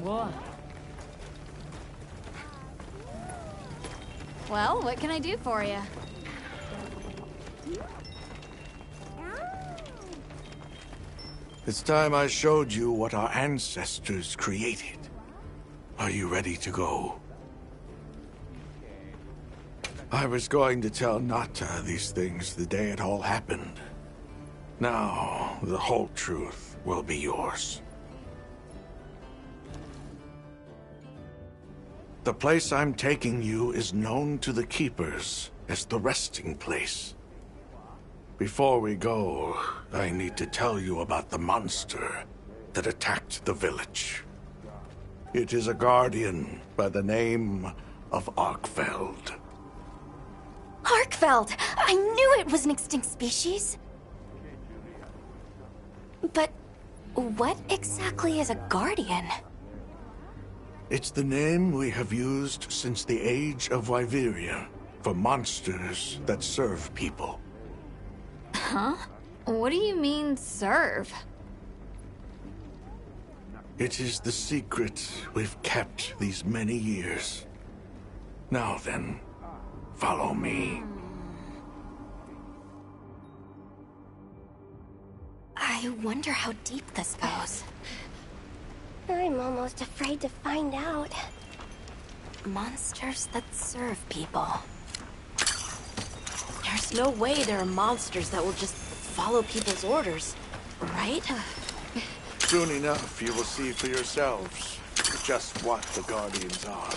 Whoa. Well, what can I do for you? It's time I showed you what our ancestors created. Are you ready to go? I was going to tell Nata these things the day it all happened. Now, the whole truth will be yours. The place I'm taking you is known to the Keepers as the resting place. Before we go, I need to tell you about the monster that attacked the village. It is a guardian by the name of Arkfeld. Arkfeld! I knew it was an extinct species! But what exactly is a guardian? It's the name we have used since the age of Wyveria for monsters that serve people. Huh? What do you mean, serve? It is the secret we've kept these many years. Now then, follow me. I wonder how deep this goes. I'm almost afraid to find out. Monsters that serve people. There's no way there are monsters that will just follow people's orders, right? Soon enough, you will see for yourselves just what the Guardians are.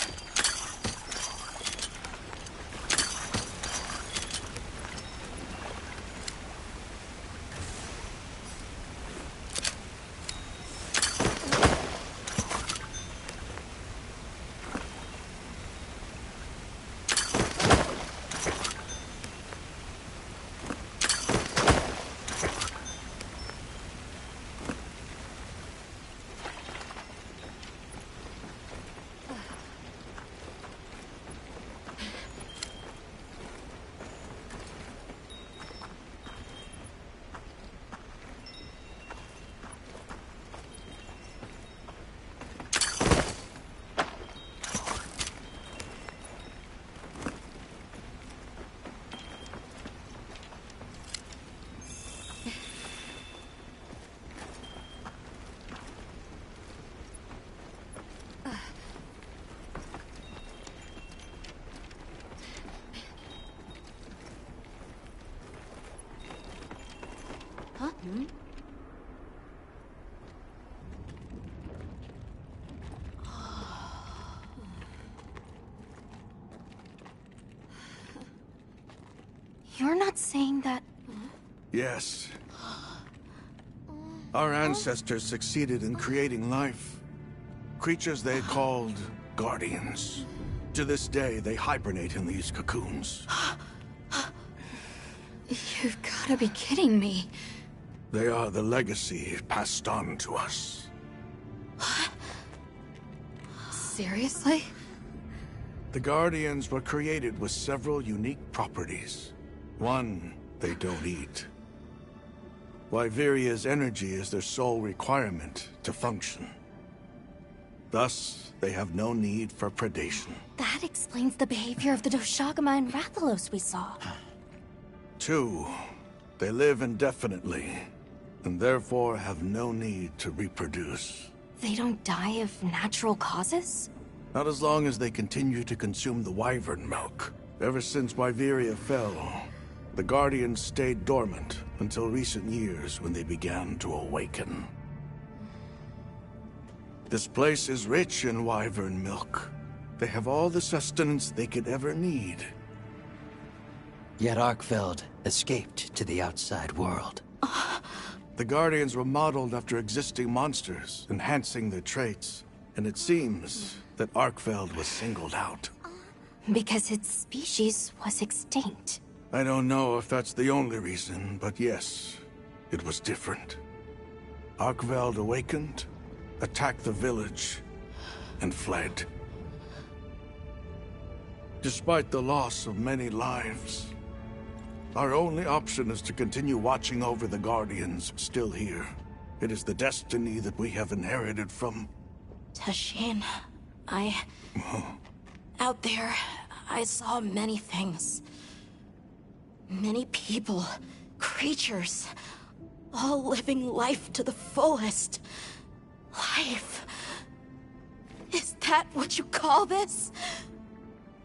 Huh? You're not saying that... Yes. Our ancestors succeeded in creating life. Creatures they called Guardians. To this day, they hibernate in these cocoons. You've gotta be kidding me. They are the legacy passed on to us. Seriously? The Guardians were created with several unique properties. One, they don't eat. Wyveria's energy is their sole requirement to function. Thus, they have no need for predation. That explains the behavior of the Doshagama and Rathalos we saw. Two, they live indefinitely, and therefore have no need to reproduce. They don't die of natural causes? Not as long as they continue to consume the wyvern milk. Ever since Wyveria fell, the Guardians stayed dormant until recent years when they began to awaken. This place is rich in wyvern milk. They have all the sustenance they could ever need. Yet Arkfeld escaped to the outside world. The Guardians were modeled after existing monsters, enhancing their traits. And it seems that Arkfeld was singled out. Because its species was extinct. I don't know if that's the only reason, but yes, it was different. Arkfeld awakened, attacked the village, and fled. Despite the loss of many lives, Our only option is to continue watching over the Guardians still here. It is the destiny that we have inherited from... Tashin, out there, I saw many things. Many people, creatures, all living life to the fullest. Life. Is that what you call this?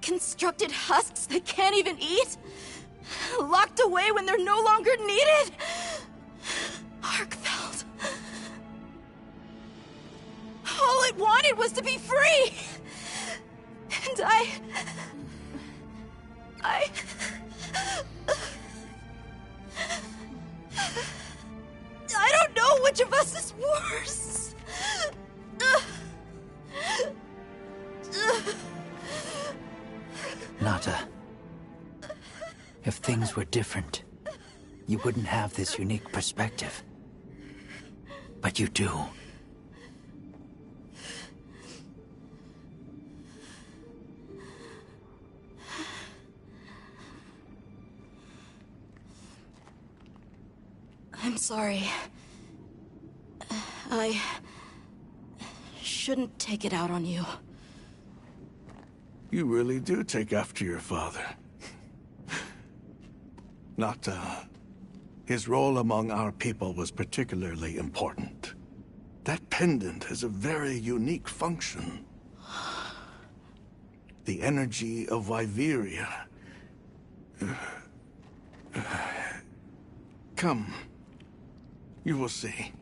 Constructed husks that can't even eat? Locked away when they're no longer needed? Arkfeld. All it wanted was to be free! And I don't know which of us is worse. Nata, if things were different, you wouldn't have this unique perspective. But you do. I'm sorry. I shouldn't take it out on you. You really do take after your father. Not, his role among our people was particularly important. That pendant has a very unique function. The energy of Wyveria. Come. You will see.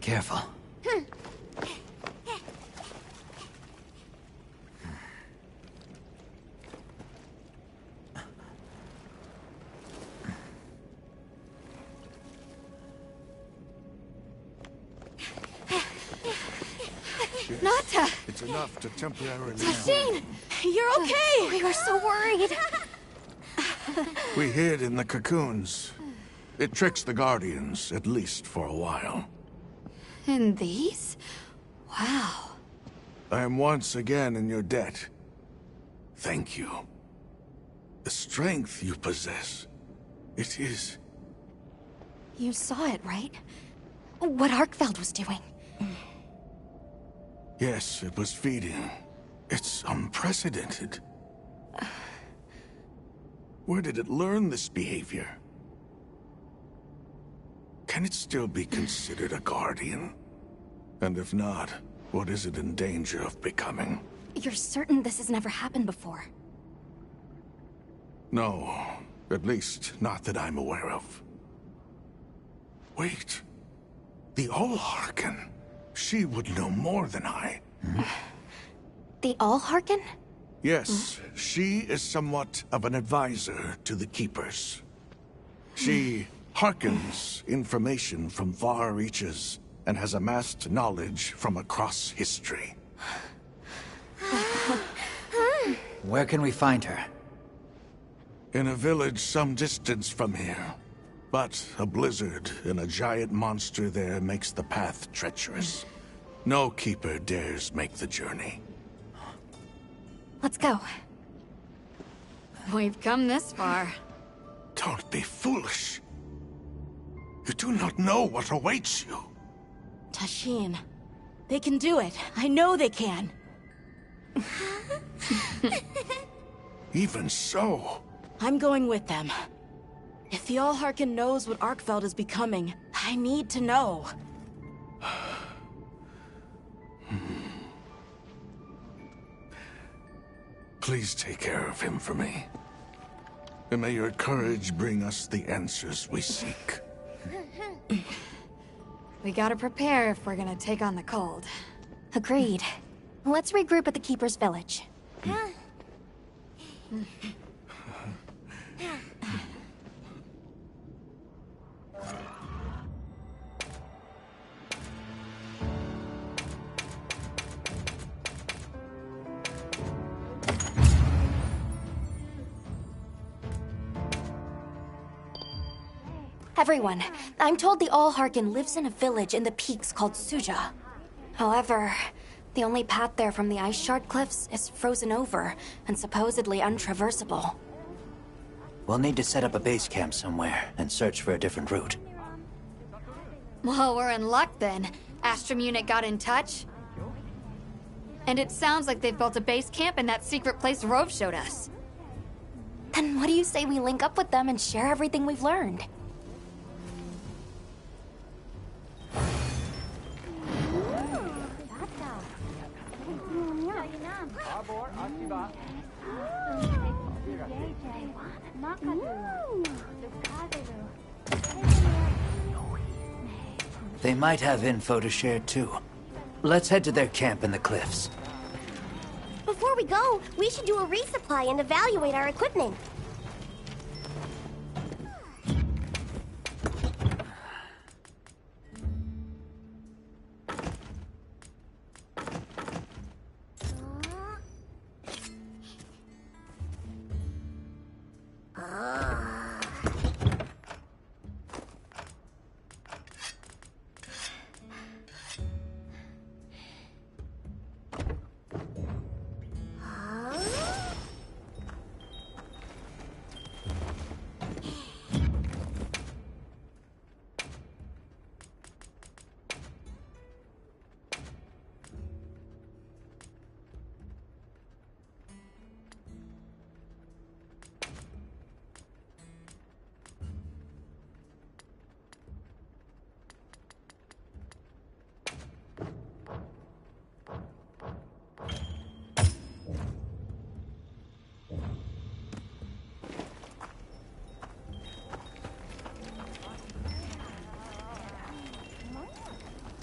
careful. Nata! It's enough to temporarily... Tashine! You're okay! We were so worried! We hid in the cocoons. It tricks the Guardians, at least for a while. And these? Wow. I am once again in your debt. Thank you. The strength you possess, it is... You saw it, right? What Arkfeld was doing. Yes, it was feeding. It's unprecedented. Where did it learn this behavior? Can it still be considered a Guardian? And if not, what is it in danger of becoming? You're certain this has never happened before? No, at least not that I'm aware of. Wait, the Allharken. She would know more than I. The Allharken? Yes, she is somewhat of an advisor to the Keepers. She hearkens information from far reaches and has amassed knowledge from across history. Where can we find her? In a village some distance from here. But a blizzard and a giant monster there makes the path treacherous. No Keeper dares make the journey. Let's go. We've come this far. Don't be foolish. You do not know what awaits you. Tashine, they can do it. I know they can. Even so, I'm going with them. If the Allharken knows what Arkfeld is becoming, I need to know. please take care of him for me. And may your courage bring us the answers we seek. We gotta prepare if we're gonna take on the cold. Agreed. Let's regroup at the Keeper's Village. Everyone, I'm told the Allharken lives in a village in the peaks called Suja. However, the only path there from the Ice Shard Cliffs is frozen over and supposedly untraversable. We'll need to set up a base camp somewhere and search for a different route. Well, we're in luck then. Astrum unit got in touch. And it sounds like they've built a base camp in that secret place Rove showed us. Then what do you say we link up with them and share everything we've learned? They might have info to share too. Let's head to their camp in the cliffs. Before we go, we should do a resupply and evaluate our equipment.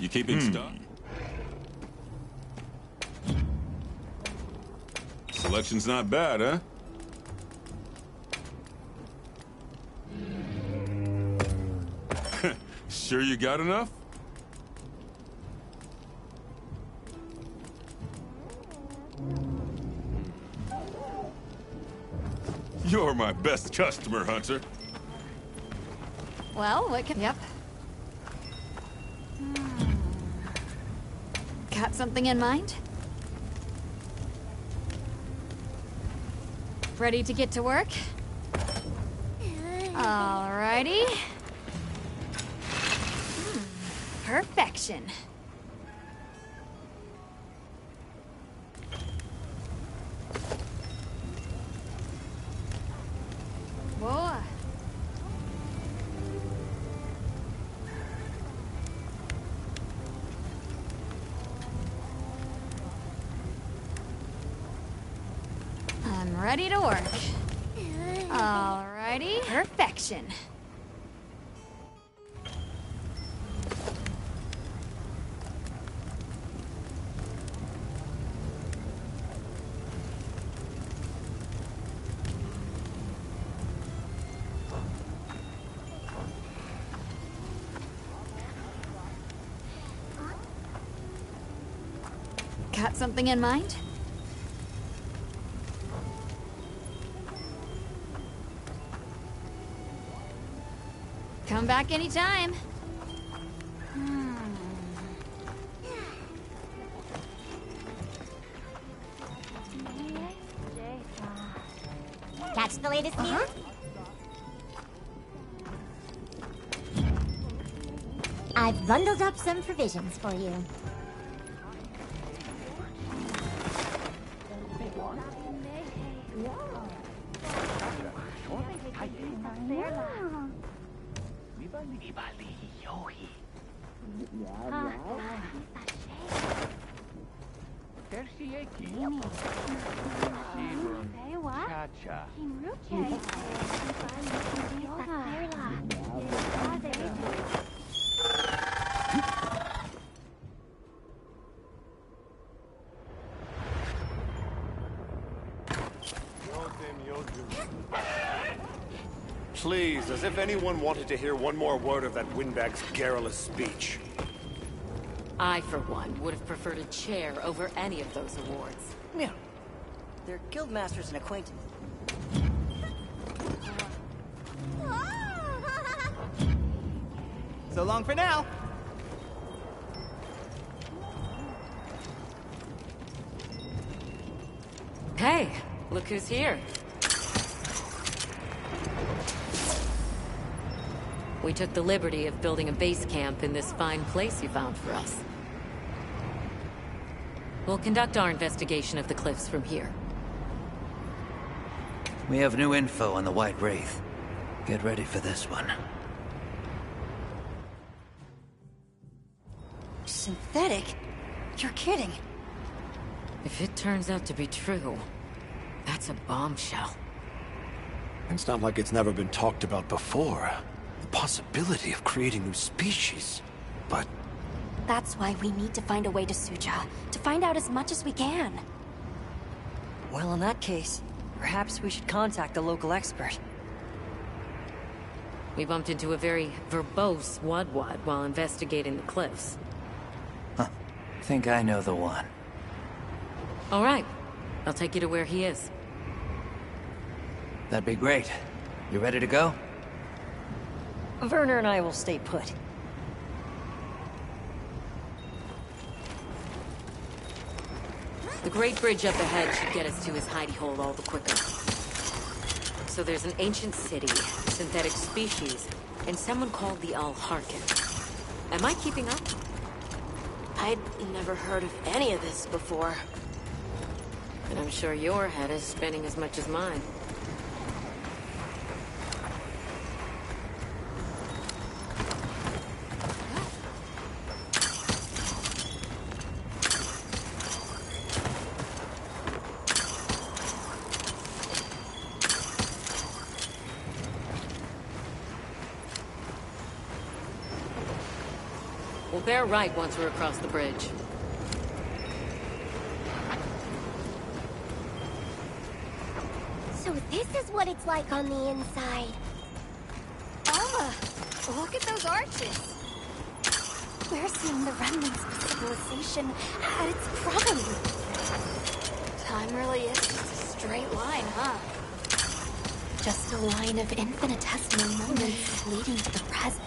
You keeping stock? Selection's not bad, huh? Sure you got enough? You're my best customer, Hunter. Well, what can... Yep. Got something in mind? Ready to get to work? Alrighty. Perfection. Whoa. I'm ready to work. Alrighty. Perfection. Got something in mind? Come back anytime. Catch the latest news? I've bundled up some provisions for you. Please, as if anyone wanted to hear one more word of that windbag's garrulous speech. I, for one, would have preferred a chair over any of those awards. Yeah. They're guildmasters and acquaintances. So long for now. Hey, look who's here. We took the liberty of building a base camp in this fine place you found for us. We'll conduct our investigation of the cliffs from here. We have new info on the White Wraith. Get ready for this one. Synthetic? You're kidding. If it turns out to be true, that's a bombshell. It's not like it's never been talked about before. The possibility of creating new species. But That's why we need to find a way to Suja, to find out as much as we can. Well, in that case, perhaps we should contact the local expert. We bumped into a very verbose Wadwad while investigating the cliffs. Huh. Think I know the one. All right. I'll take you to where he is. That'd be great. You ready to go? Werner and I will stay put. The Great Bridge up ahead should get us to his hidey hole all the quicker. So there's an ancient city, synthetic species, and someone called the Al-Harkin. Am I keeping up? I'd never heard of any of this before. And I'm sure your head is spinning as much as mine. We'll Bear right once we're across the bridge. So this is what it's like on the inside. Alma, look at those arches. We're seeing the remnants of civilization at its prime. Time really is just a straight line, huh? Just a line of infinitesimal moments leading to the present.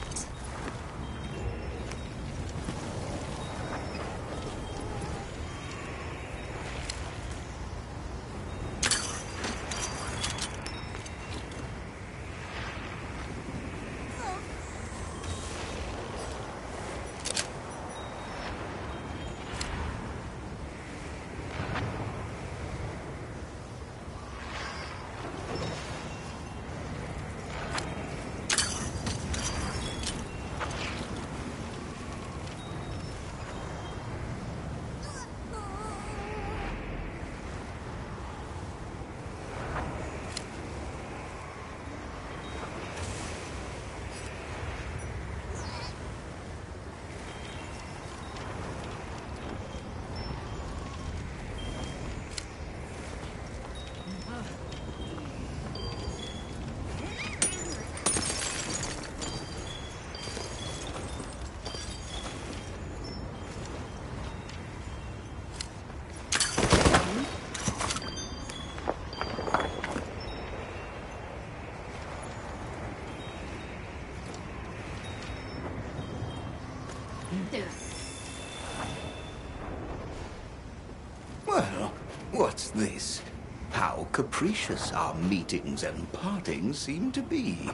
Well, what's this? How capricious our meetings and partings seem to be.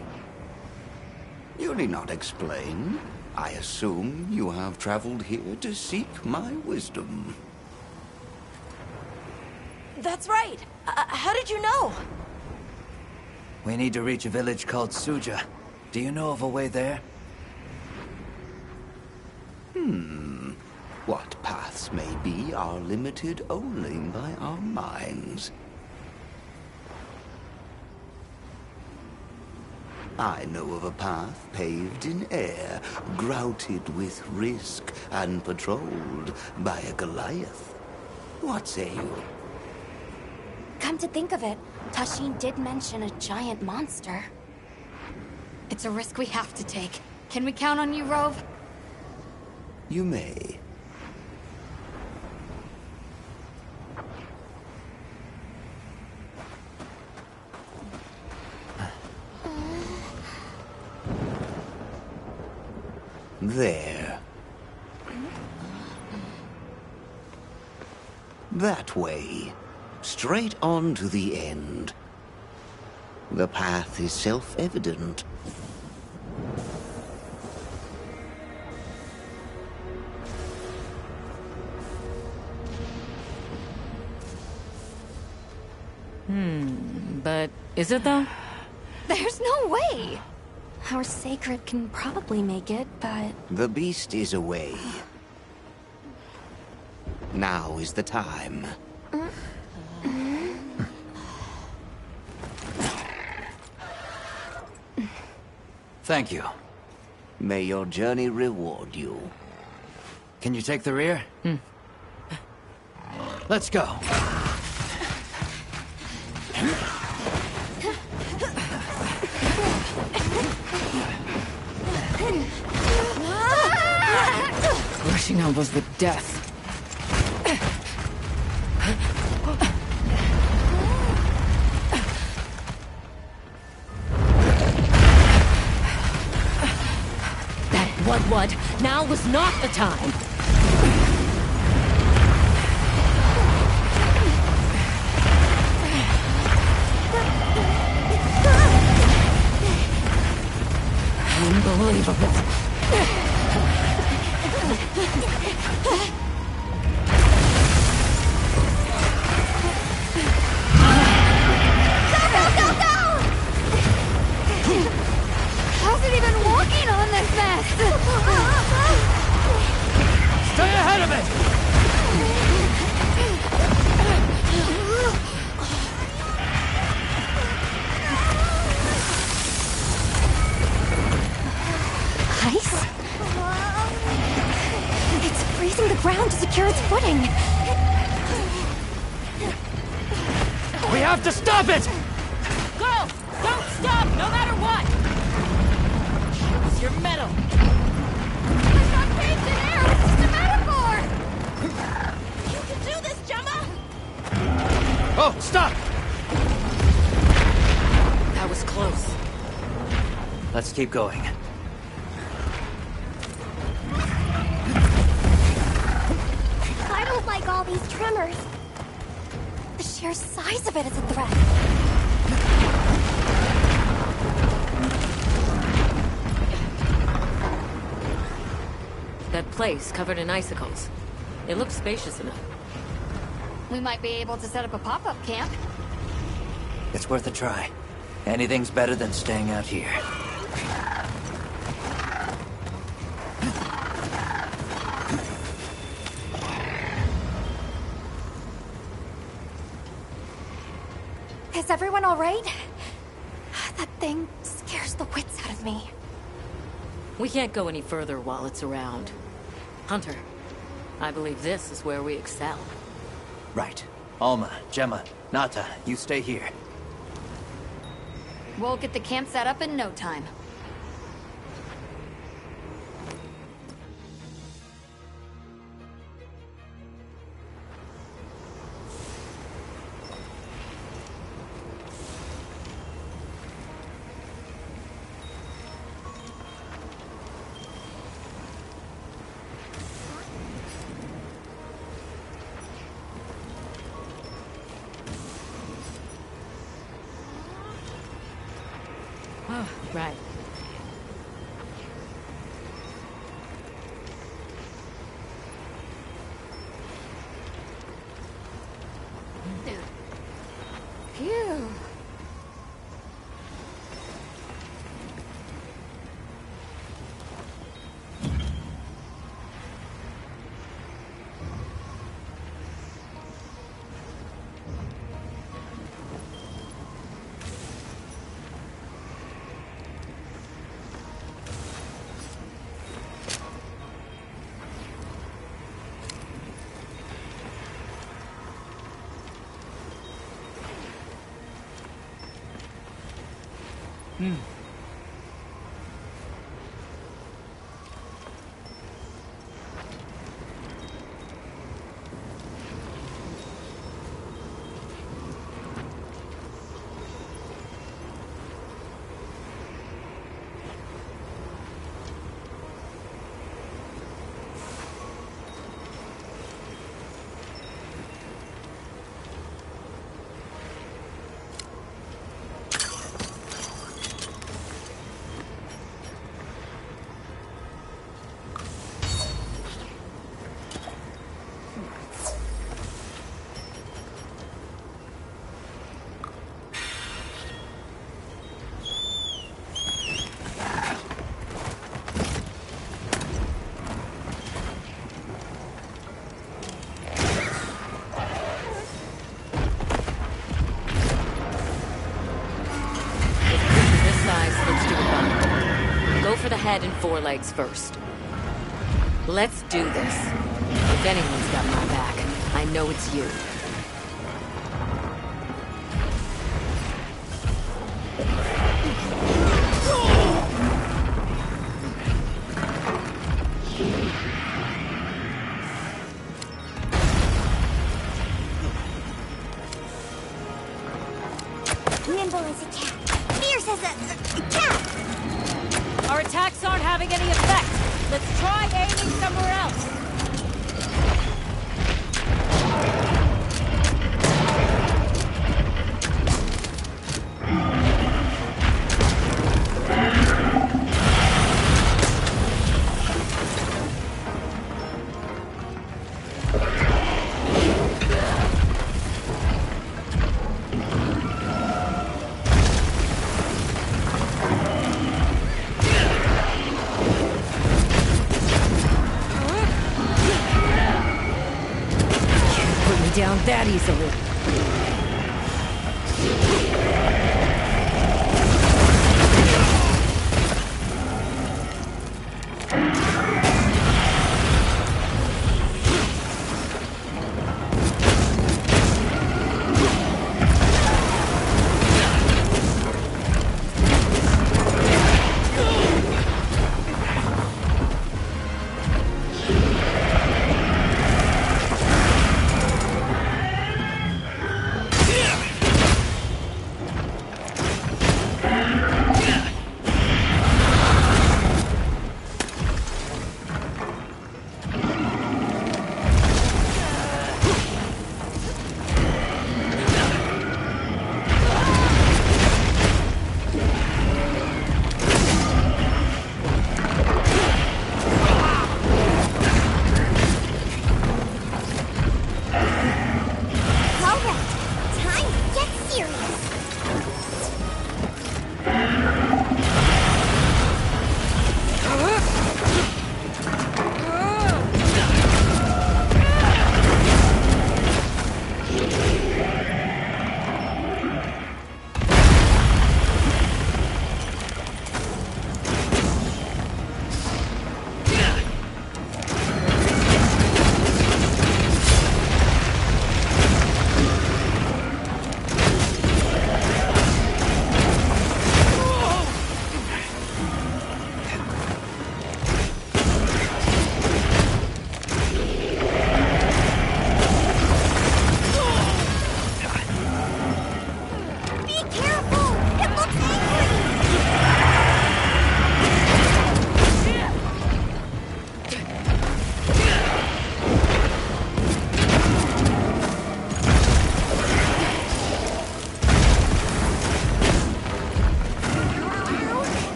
You need not explain. I assume you have traveled here to seek my wisdom. That's right. How did you know? We need to reach a village called Suja. Do you know of a way there? What paths may be are limited only by our minds. I know of a path paved in air, grouted with risk, and patrolled by a Goliath. What say you? Come to think of it, Tashin did mention a giant monster. It's a risk we have to take. Can we count on you, Rove? You may. There. That way. Straight on to the end. The path is self-evident. But is it though? There's no way! Our sacred can probably make it, but... The beast is away. Now is the time. Thank you. May your journey reward you. Can you take the rear? Let's go. Rushing on was the death. What? Now was not the time! Unbelievable. How's it even walking on this mess? Stay ahead of it! Ice? bracing the ground to secure its footing. We have to stop it! Girls, don't stop, no matter what! Use your metal. I got caged in air! What's just a metaphor? You can do this, Gemma! Oh, stop! That was close. Let's keep going. I don't like all these tremors. The sheer size of it is a threat. That place covered in icicles. It looks spacious enough. We might be able to set up a pop-up camp. It's worth a try. Anything's better than staying out here. Is everyone all right? That thing scares the wits out of me. We can't go any further while it's around. Hunter, I believe this is where we excel. Right. Alma, Gemma, Nata, you stay here. We'll get the camp set up in no time. Oh, right. Phew. For the head and forelegs first. Let's do this. If anyone's got my back, I know it's you. Nimble as a cat. Fierce as a cat! Our attacks aren't having any effect. Let's try aiming somewhere else. Down that easily.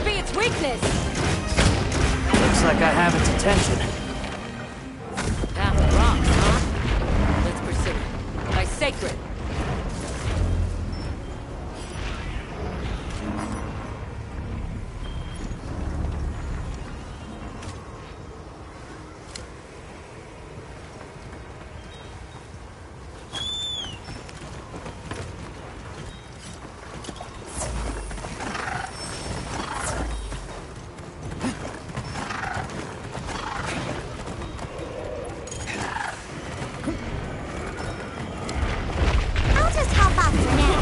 must be its weakness. Looks like I have its attention. Path of rocks, huh? Let's pursue it. By sacred. I'll just hop off for now.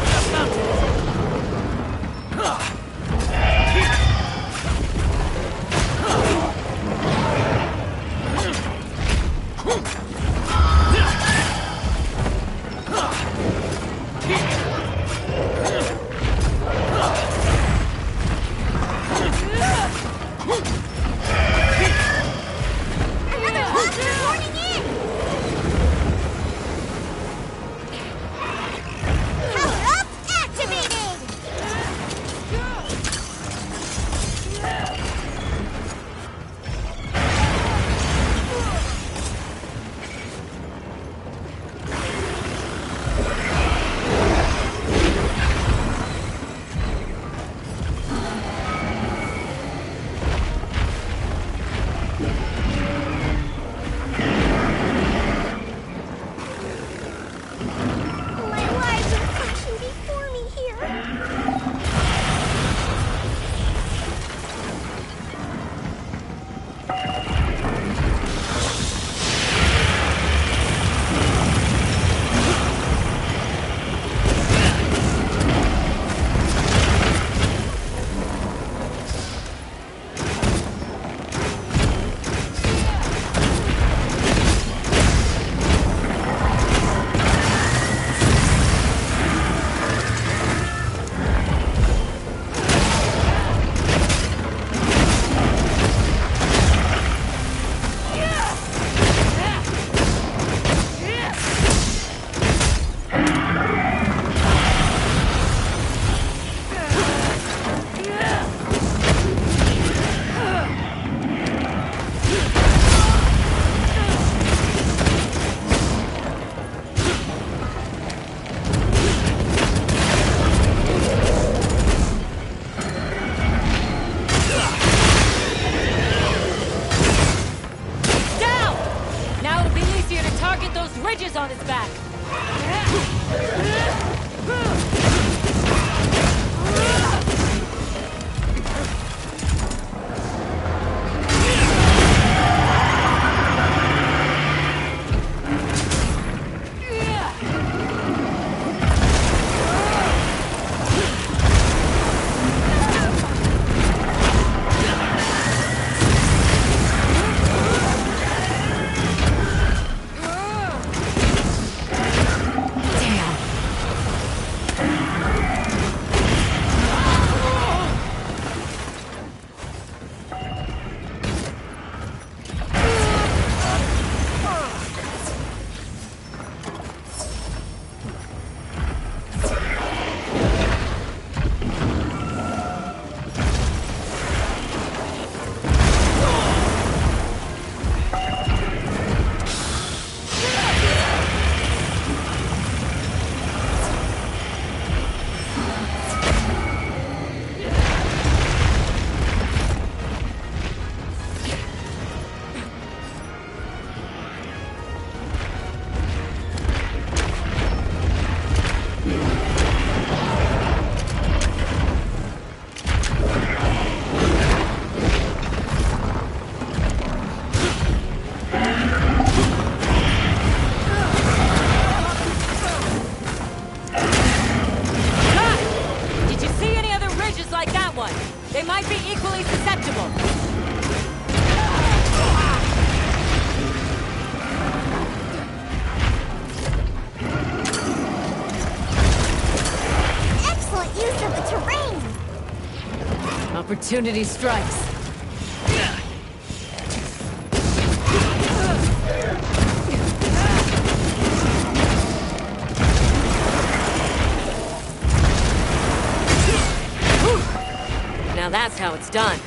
Another monster warning in! Power up, activated! My lives are flashing before me here. Down! Now it'll be easier to target those ridges on his back. Did you see any other ridges like that one? They might be equally susceptible. Excellent use of the terrain! Opportunity strikes. Now Now that's how it's done.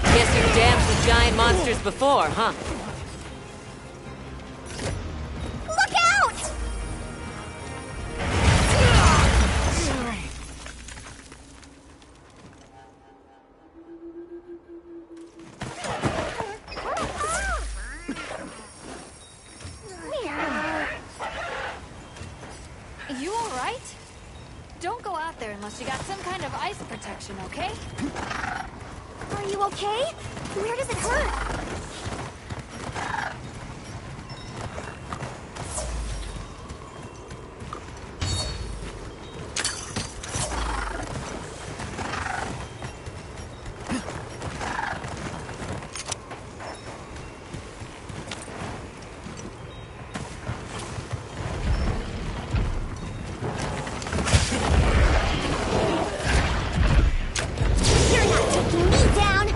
Guess you've damned with giant monsters before, huh? Look out! You alright? Don't go out there unless you got some kind of ice protection, okay? Are you okay? Where does it hurt? You're not taking me down!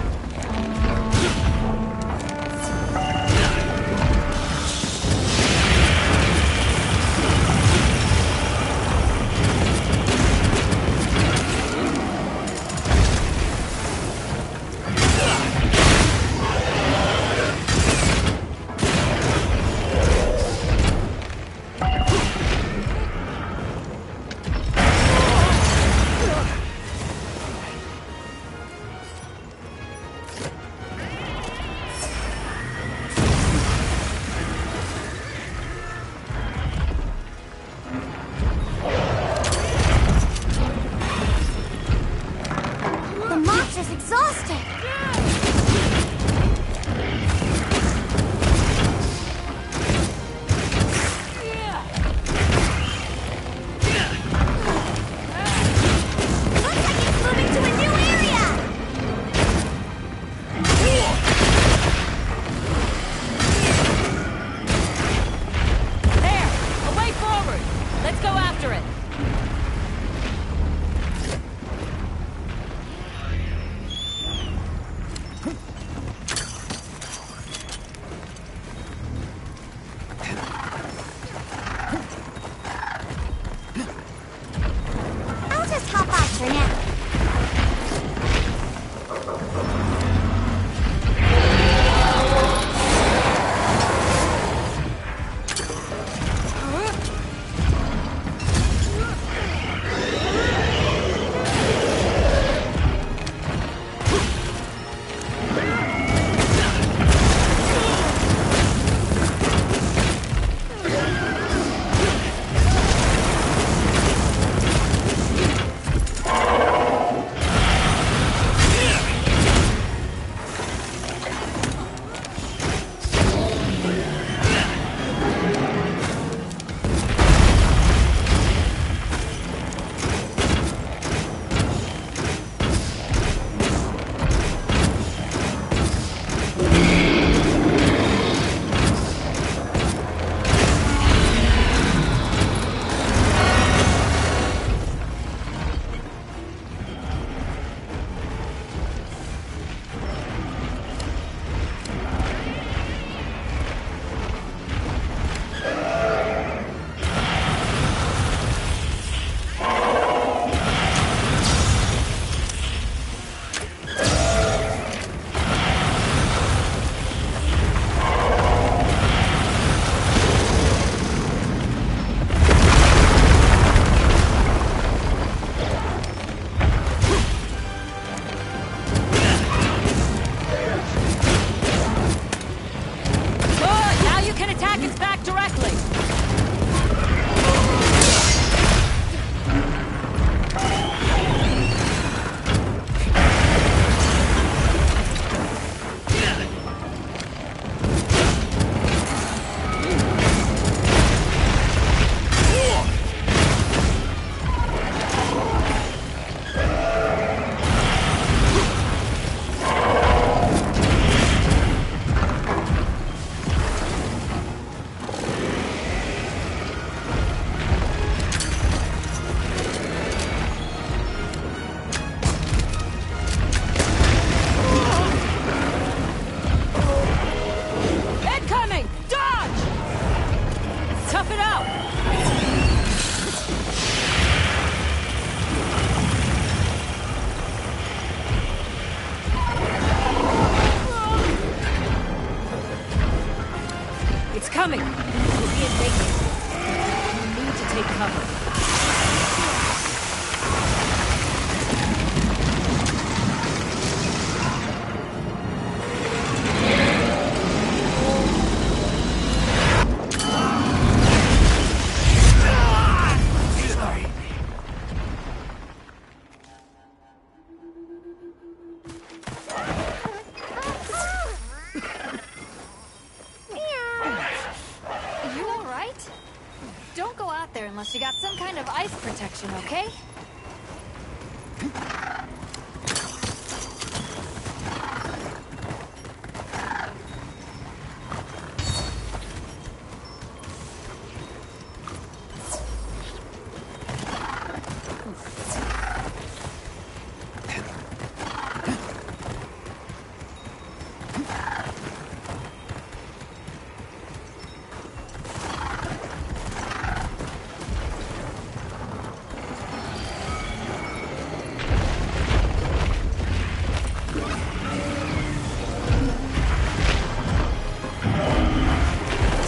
Unless you got some kind of ice protection, okay?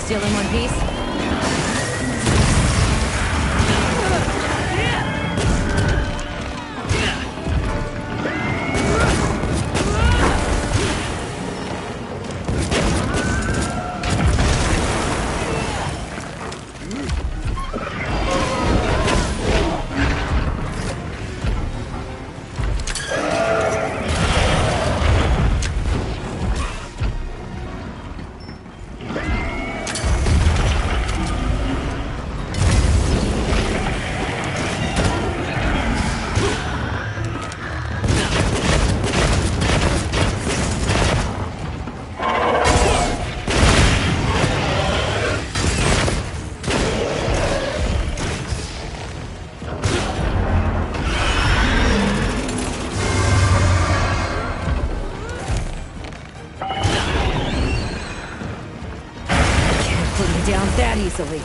Still in one piece? Put me down that easily.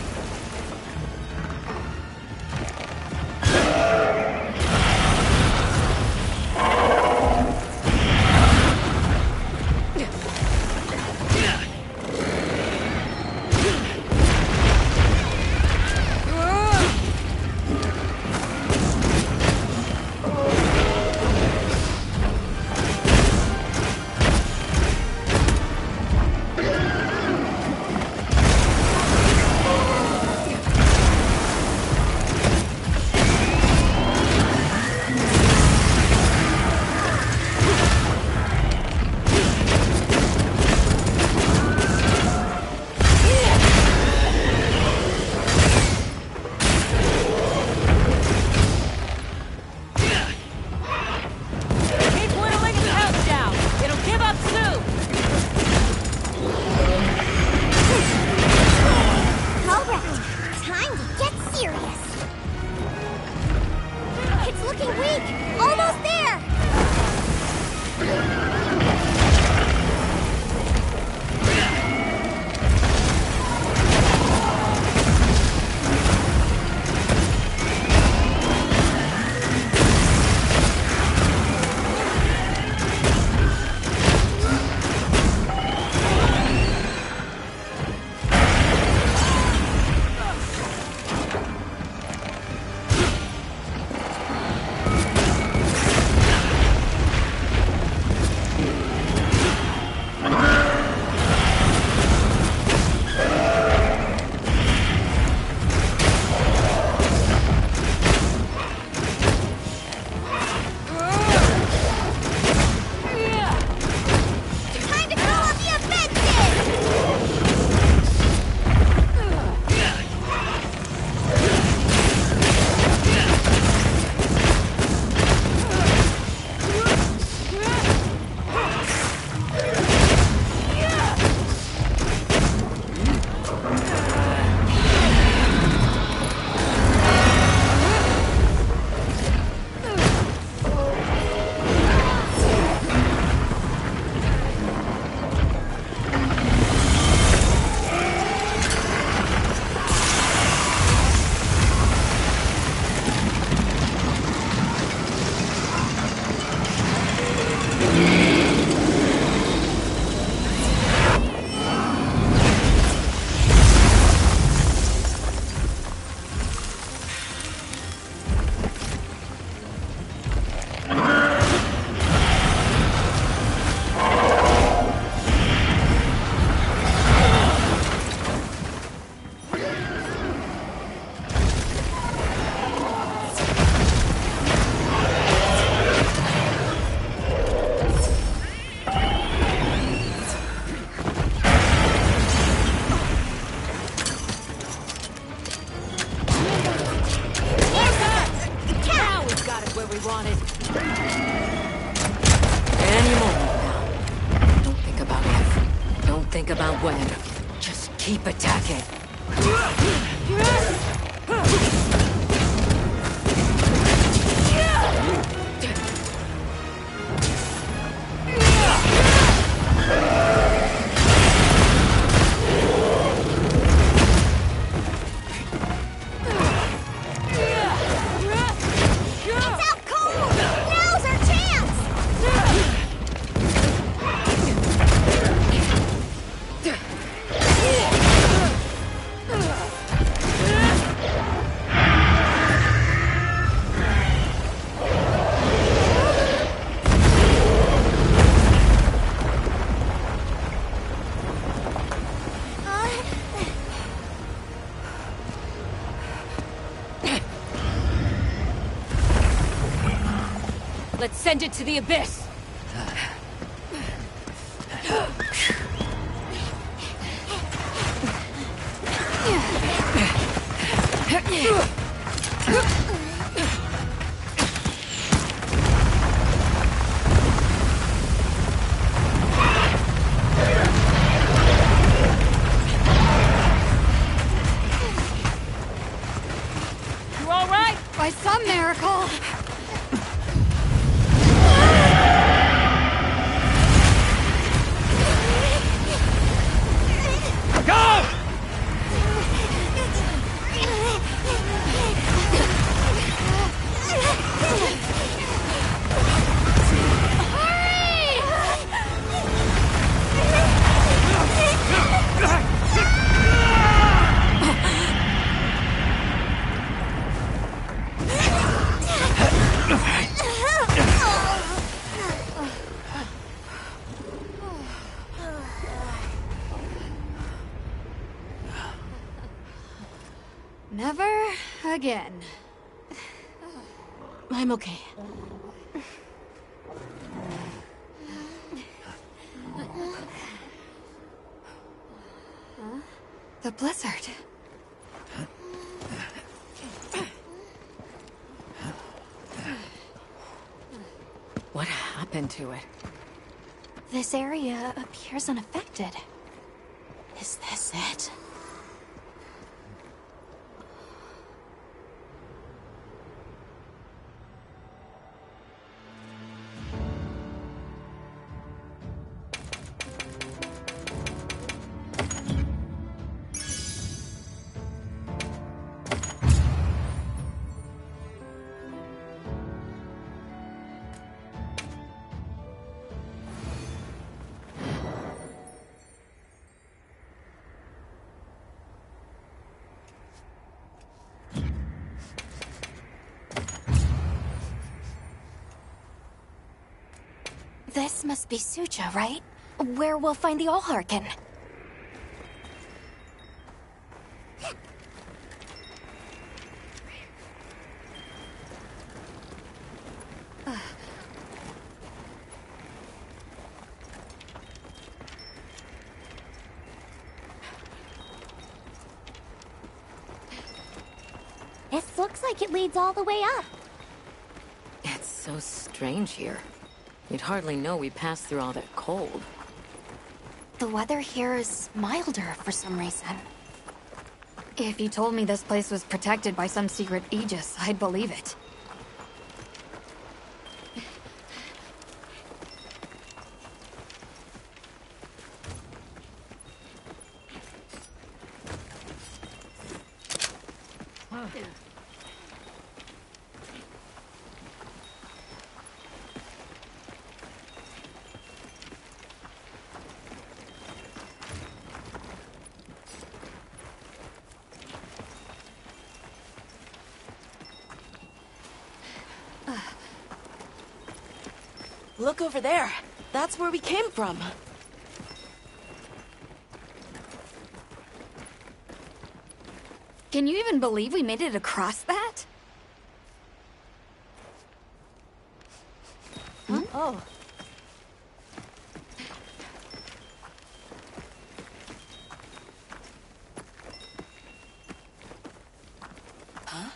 think about when. Just keep attacking. Let's send it to the abyss! You all right? By some miracle. Never again. I'm okay. The blizzard. What happened to it? This area appears unaffected. Is this it? This must be Suja, right? Where we'll find the Allharkin. This looks like it leads all the way up. It's so strange here. You'd hardly know we passed through all that cold. The weather here is milder for some reason. If you told me this place was protected by some secret aegis, I'd believe it. Look over there. That's where we came from. Can you even believe we made it across that? Huh? Oh. Huh?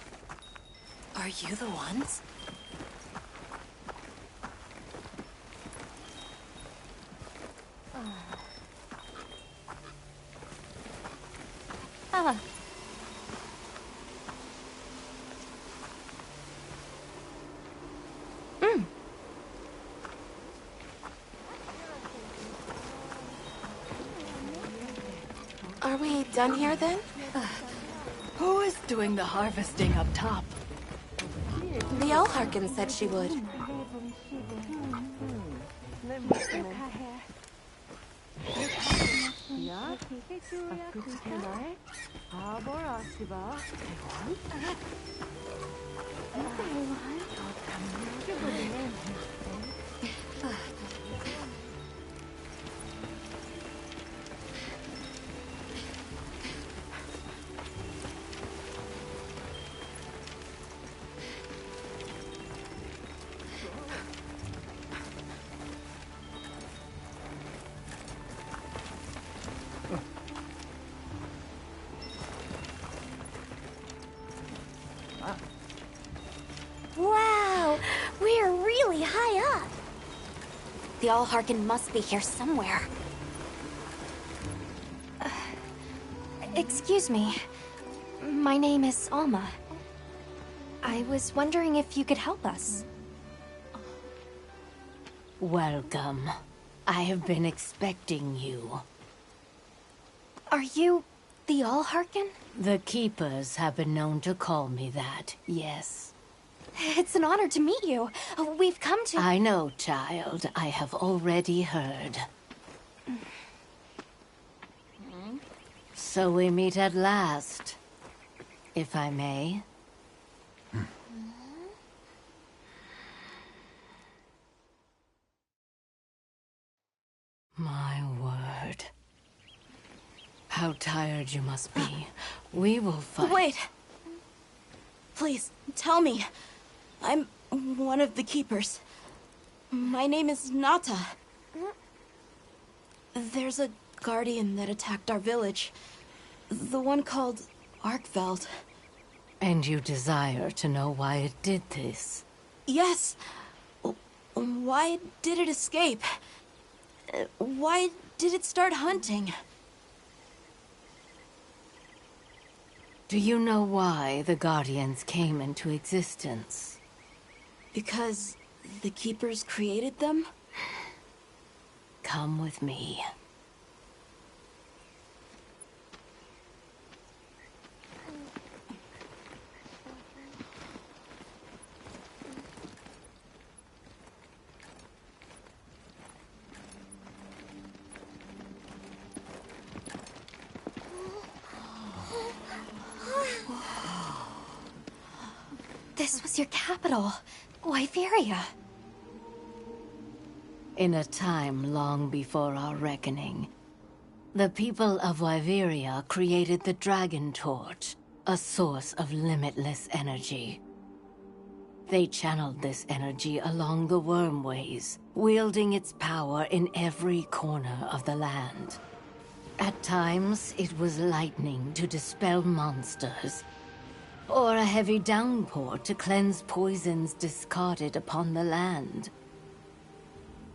Are you the ones? Ah. Are we done here then? Who is doing the harvesting up top? The Elharkin said she would. Wow, we're really high up. The Allharkin must be here somewhere. Excuse me. My name is Alma. I was wondering if you could help us. Welcome. I have been expecting you. Are you the Allharkin? The Keepers have been known to call me that, yes. It's an honor to meet you. We've come to... I know, child. I have already heard. So we meet at last, if I may. My word. How tired you must be. We will fight. Wait! Please, tell me. I'm one of the Keepers. My name is Nata. There's a guardian that attacked our village. The one called Arkveld. And you desire to know why it did this? Yes. Why did it escape? Why did it start hunting? Do you know why the Guardians came into existence? Because the Keepers created them? Come with me. This was your capital, Wyveria. In a time long before our reckoning, the people of Wyveria created the Dragon Torch, a source of limitless energy. They channeled this energy along the Wormways, wielding its power in every corner of the land. At times, it was lightning to dispel monsters, or a heavy downpour to cleanse poisons discarded upon the land.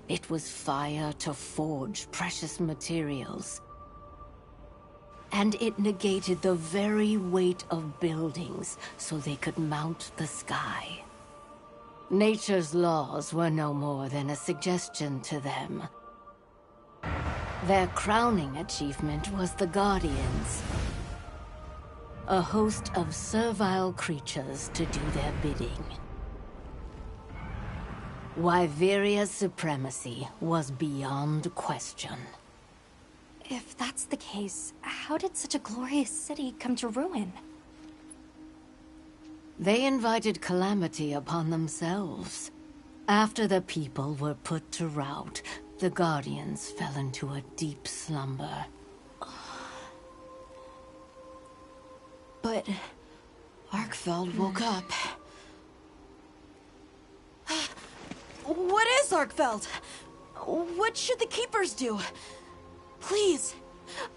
It was fire to forge precious materials. And it negated the very weight of buildings so they could mount the sky. Nature's laws were no more than a suggestion to them. Their crowning achievement was the Guardians. A host of servile creatures to do their bidding. Wyveria's supremacy was beyond question. If that's the case, how did such a glorious city come to ruin? They invited calamity upon themselves. After the people were put to rout, the Guardians fell into a deep slumber. But Arkveld woke up. What is Arkveld? What should the Keepers do? Please.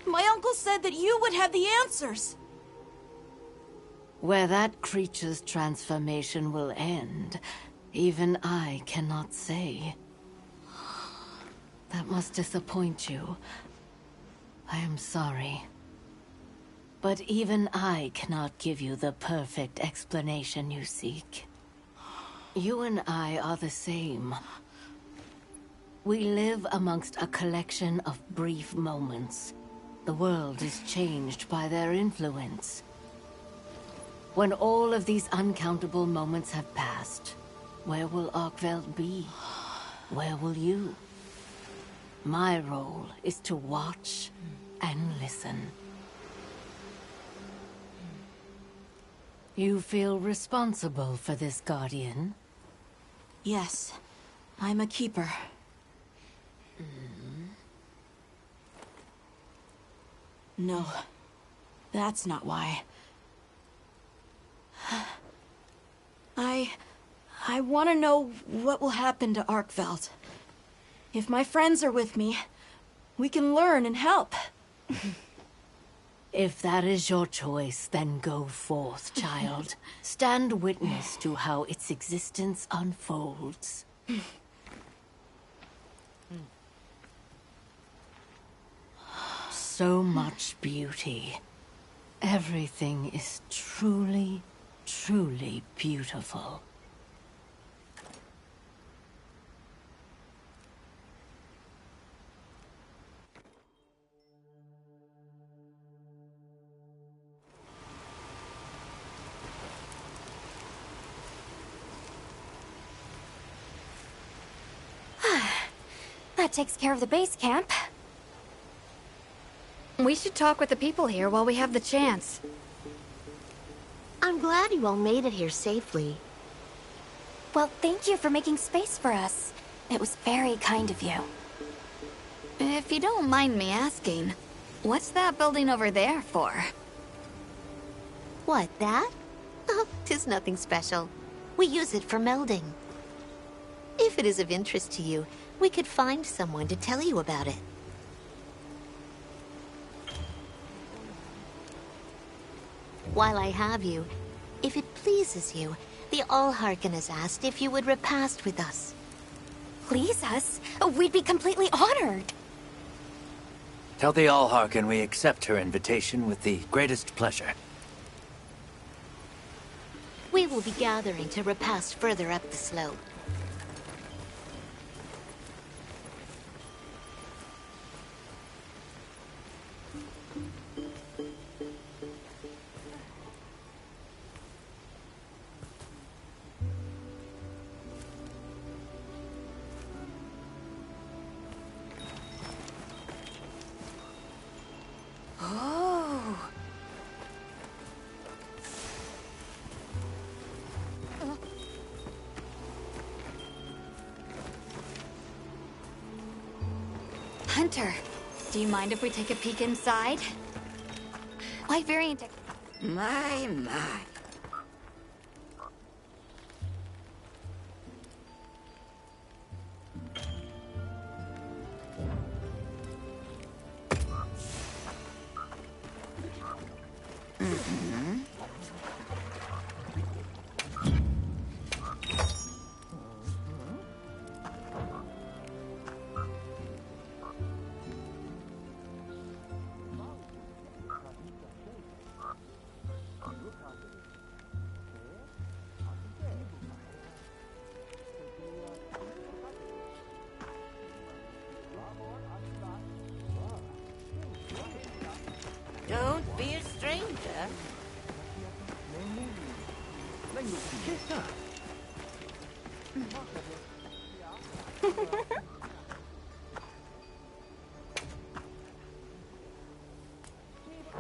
My uncle said that you would have the answers. Where that creature's transformation will end, even I cannot say. That must disappoint you. I am sorry. But even I cannot give you the perfect explanation you seek. You and I are the same. We live amongst a collection of brief moments. The world is changed by their influence. When all of these uncountable moments have passed, where will Arkveld be? Where will you? My role is to watch and listen. You feel responsible for this guardian? Yes, I'm a keeper. No, that's not why. I want to know what will happen to Arkveld. If my friends are with me, we can learn and help. If that is your choice, then go forth, child. Stand witness to how its existence unfolds. So much beauty. Everything is truly, truly beautiful. That takes care of the base camp. We should talk with the people here while we have the chance. I'm glad you all made it here safely. Well, thank you for making space for us. It was very kind of you. If you don't mind me asking, what's that building over there for? What, that? Oh, 'tis nothing special. We use it for melding. If it is of interest to you, we could find someone to tell you about it. While I have you, if it pleases you, the Allharken has asked if you would repast with us. Please us? We'd be completely honored. Tell the Allharken we accept her invitation with the greatest pleasure. We will be gathering to repast further up the slope. Hunter, do you mind if we take a peek inside? Why very... My. Don't be a stranger.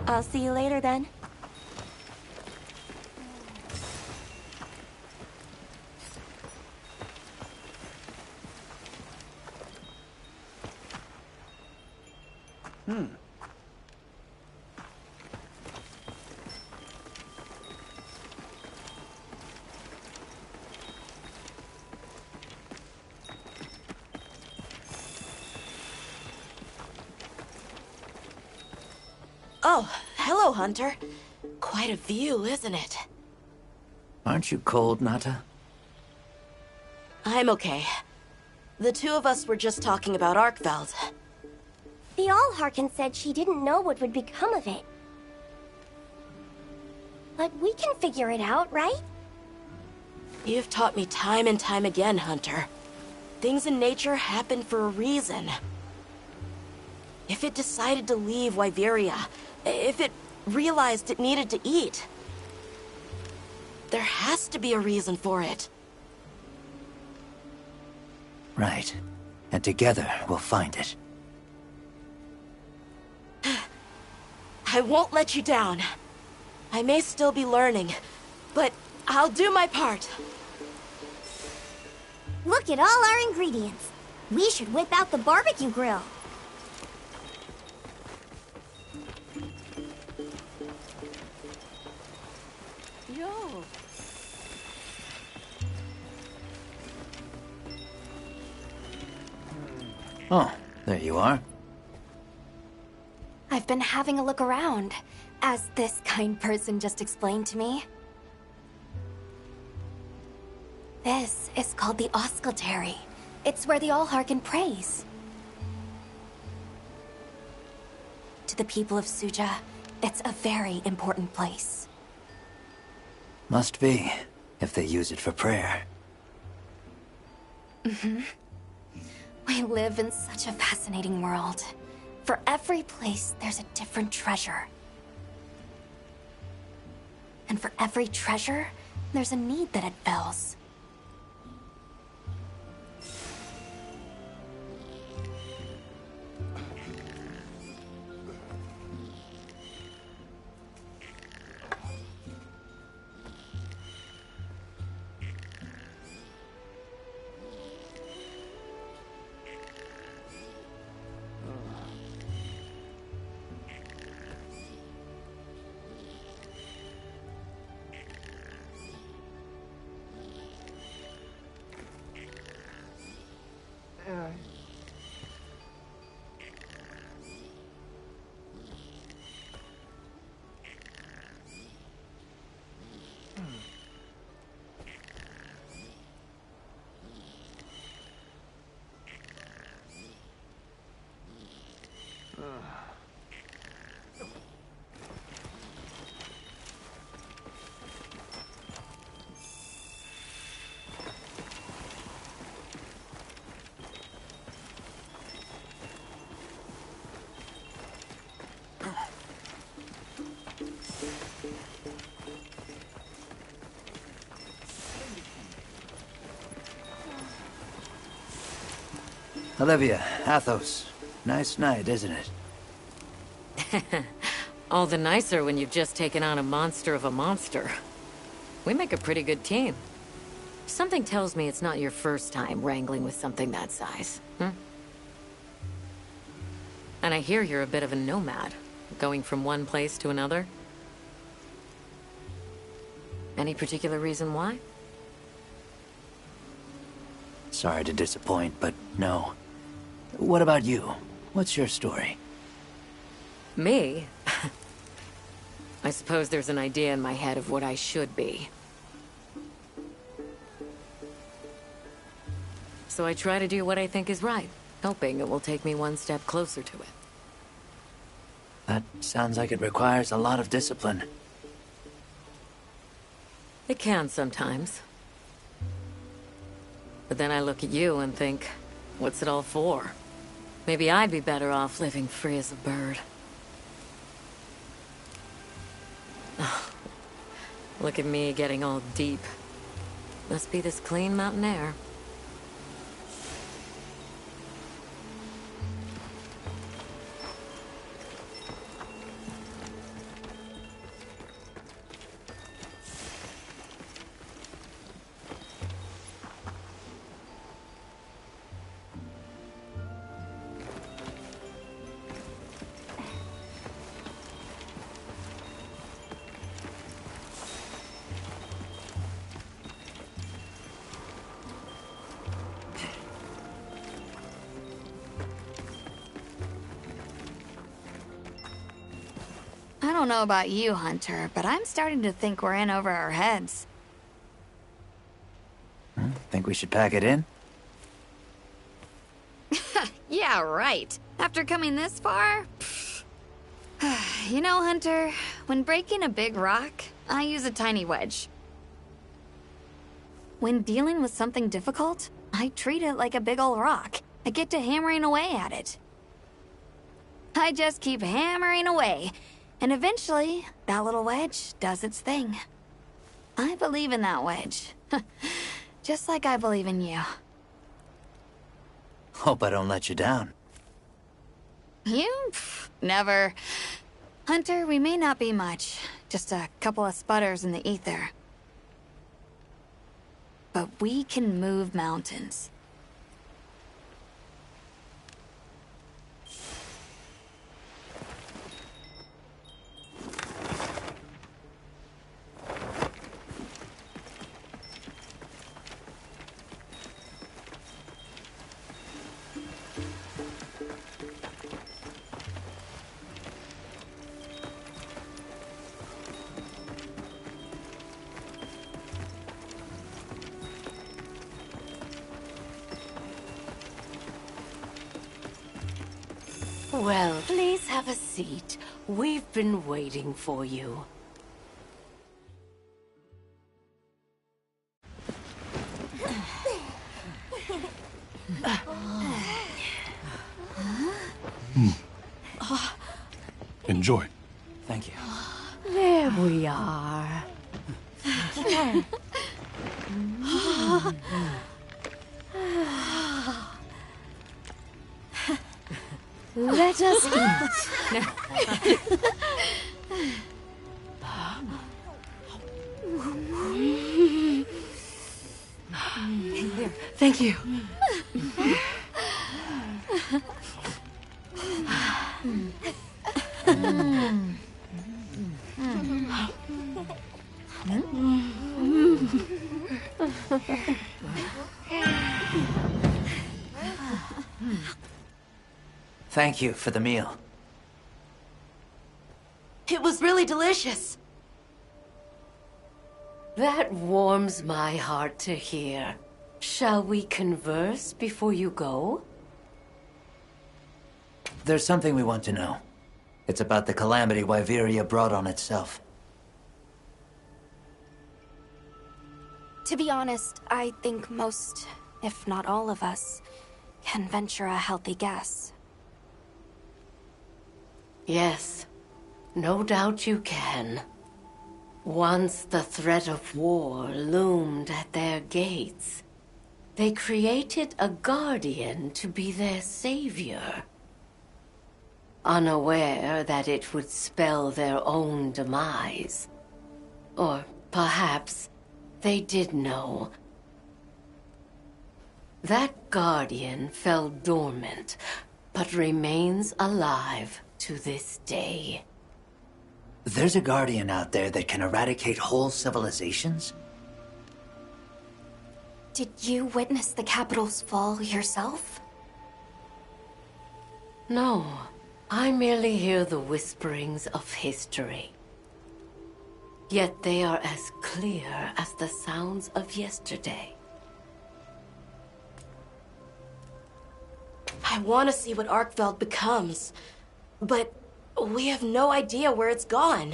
I'll see you later then. Oh, hello, Hunter. Quite a view, isn't it? Aren't you cold, Nata? I'm okay. The two of us were just talking about Arkveld. The Allharken said she didn't know what would become of it. But we can figure it out, right? You've taught me time and time again, Hunter. Things in nature happen for a reason. If it decided to leave Wyveria, if it realized it needed to eat, there has to be a reason for it. Right. And together, we'll find it. I won't let you down. I may still be learning, but I'll do my part. Look at all our ingredients. We should whip out the barbecue grill. Yo. Oh, there you are. I've been having a look around, as this kind person just explained to me. This is called the Auscultary. It's where the Allharkin prays. To the people of Suja, it's a very important place. Must be, if they use it for prayer. Mm-hmm. We live in such a fascinating world. For every place, there's a different treasure. And for every treasure, there's a need that it fills. Olivia, Athos. Nice night, isn't it? All the nicer when you've just taken on a monster of a monster. We make a pretty good team. Something tells me it's not your first time wrangling with something that size, And I hear you're a bit of a nomad, going from one place to another. Any particular reason why? Sorry to disappoint, but no. What about you? What's your story? Me? I suppose there's an idea in my head of what I should be. So I try to do what I think is right, hoping it will take me one step closer to it. That sounds like it requires a lot of discipline. It can sometimes. But then I look at you and think, what's it all for? Maybe I'd be better off living free as a bird. Look at me getting all deep. Must be this clean mountain air. I don't know about you, Hunter, but I'm starting to think we're in over our heads. Think we should pack it in? Yeah, right. After coming this far? You know, Hunter, when breaking a big rock, I use a tiny wedge. When dealing with something difficult, I treat it like a big old rock. I get to hammering away at it. I just keep hammering away, and eventually, that little wedge does its thing. I believe in that wedge. Just like I believe in you. Hope I don't let you down. You? Never. Hunter, we may not be much. Just a couple of sputters in the ether. But we can move mountains. Well, please have a seat. We've been waiting for you. Enjoy. Thank you. There we are. Let us eat. Thank you. Thank you for the meal. It was really delicious. That warms my heart to hear. Shall we converse before you go? There's something we want to know. It's about the calamity Wyveria brought on itself. To be honest, I think most, if not all of us, can venture a healthy guess. Yes, no doubt you can. Once the threat of war loomed at their gates, they created a guardian to be their savior. Unaware that it would spell their own demise. Or perhaps they did know. That guardian fell dormant, but remains alive to this day. There's a guardian out there that can eradicate whole civilizations? Did you witness the capital's fall yourself? No, I merely hear the whisperings of history. Yet they are as clear as the sounds of yesterday. I want to see what Arkfeld becomes, but we have no idea where it's gone.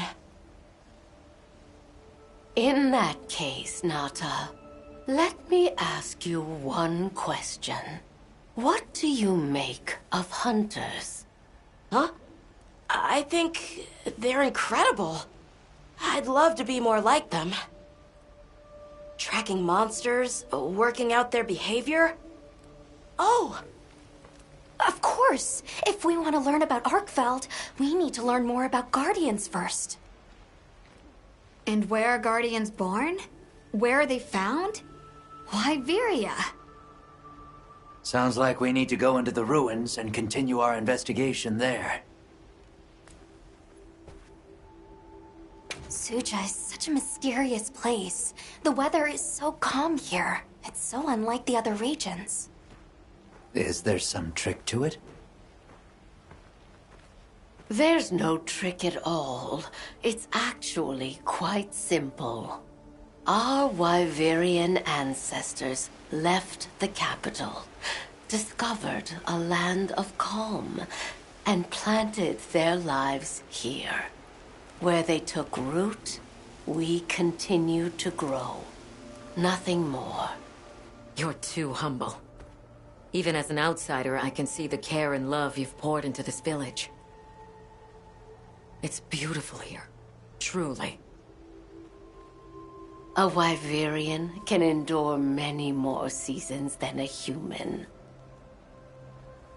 In that case, Nata, let me ask you one question. What do you make of hunters? Huh? I think they're incredible. I'd love to be more like them. Tracking monsters, working out their behavior. Oh! Of course! If we want to learn about Arkfeld, we need to learn more about Guardians first. And where are Guardians born? Where are they found? Wyveria. Sounds like we need to go into the ruins and continue our investigation there. Suja is such a mysterious place. The weather is so calm here. It's so unlike the other regions. Is there some trick to it? There's no trick at all. It's actually quite simple. Our Wyverian ancestors left the capital, discovered a land of calm, and planted their lives here, where they took root We continue to grow. Nothing more. You're too humble. Even as an outsider, I can see the care and love you've poured into this village. It's beautiful here. Truly. A Wyverian can endure many more seasons than a human.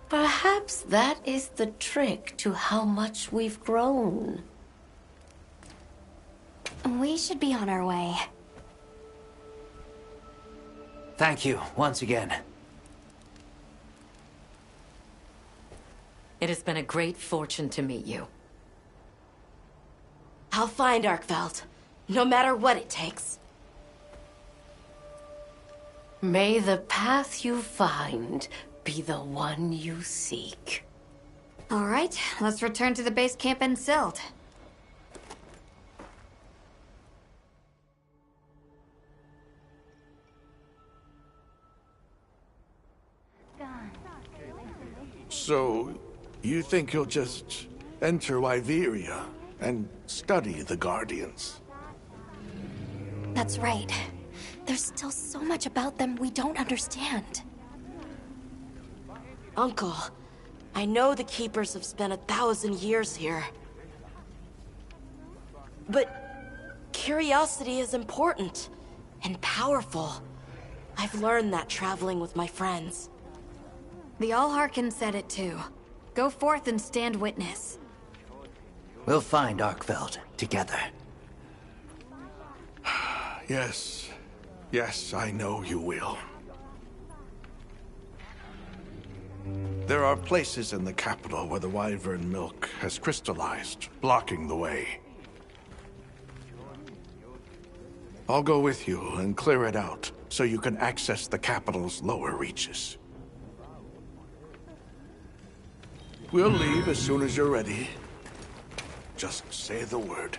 Perhaps that is the trick to how much we've grown. We should be on our way. Thank you, once again. It has been a great fortune to meet you. I'll find Arkveld, no matter what it takes. May the path you find be the one you seek. All right, let's return to the base camp in Silt. So, you think you'll just enter Wyveria and study the Guardians? That's right. There's still so much about them we don't understand. Uncle, I know the Keepers have spent 1,000 years here. But curiosity is important and powerful. I've learned that traveling with my friends. The Allharkin said it too. Go forth and stand witness. We'll find Arkveld together. Yes. Yes, I know you will. There are places in the capital where the Wyvern milk has crystallized, blocking the way. I'll go with you and clear it out, so you can access the capital's lower reaches. We'll leave as soon as you're ready. Just say the word.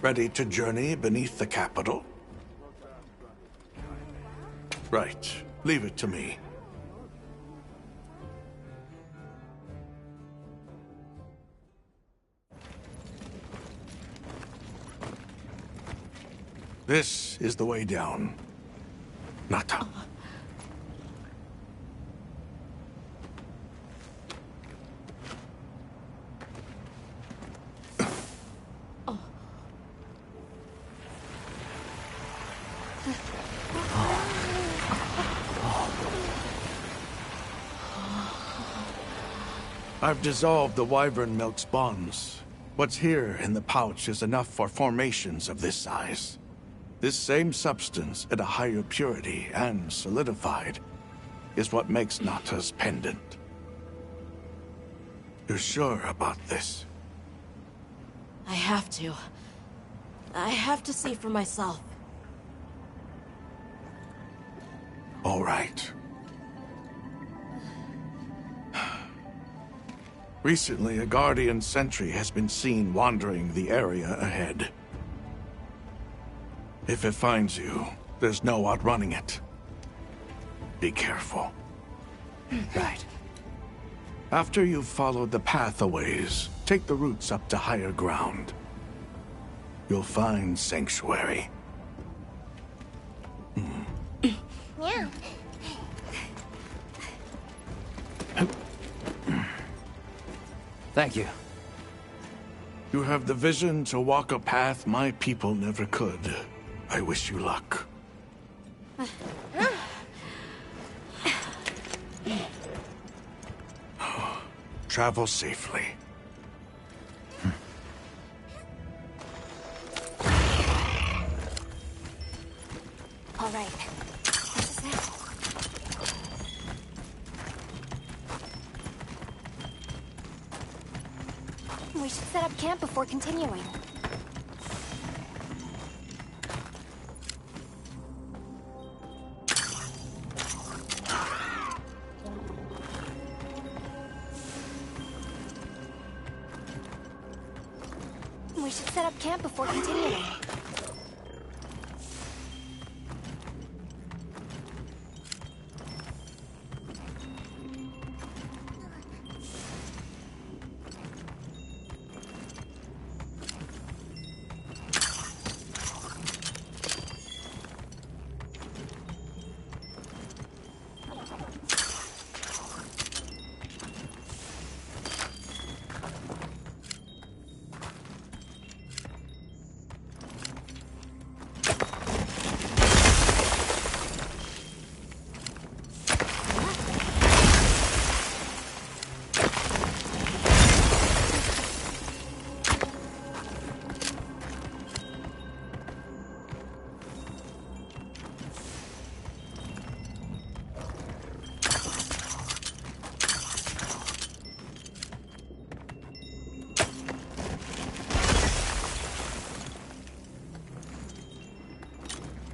Ready to journey beneath the capital? Right. Leave it to me. This is the way down. Nata. I've dissolved the Wyvern milk's bonds. What's here in the pouch is enough for formations of this size. This same substance at a higher purity and solidified is what makes Nata's pendant. You're sure about this? I have to. I have to see for myself. All right. Recently, a Guardian sentry has been seen wandering the area ahead. If it finds you, there's no outrunning it. Be careful. Right. After you've followed the path a ways, take the routes up to higher ground. You'll find sanctuary. Yeah. Thank you. You have the vision to walk a path my people never could. I wish you luck. travel safely. All right. This is it. We should set up camp before continuing. We should set up camp before continuing.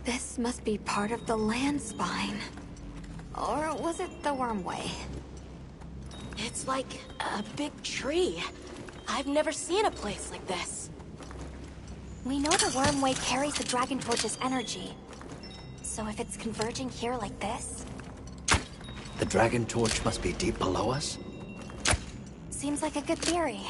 This must be part of the land spine. Or was it the wormway? It's like a big tree. I've never seen a place like this. We know the wormway carries the Dragon Torch's energy. So if it's converging here like this... The Dragon Torch must be deep below us? Seems like a good theory.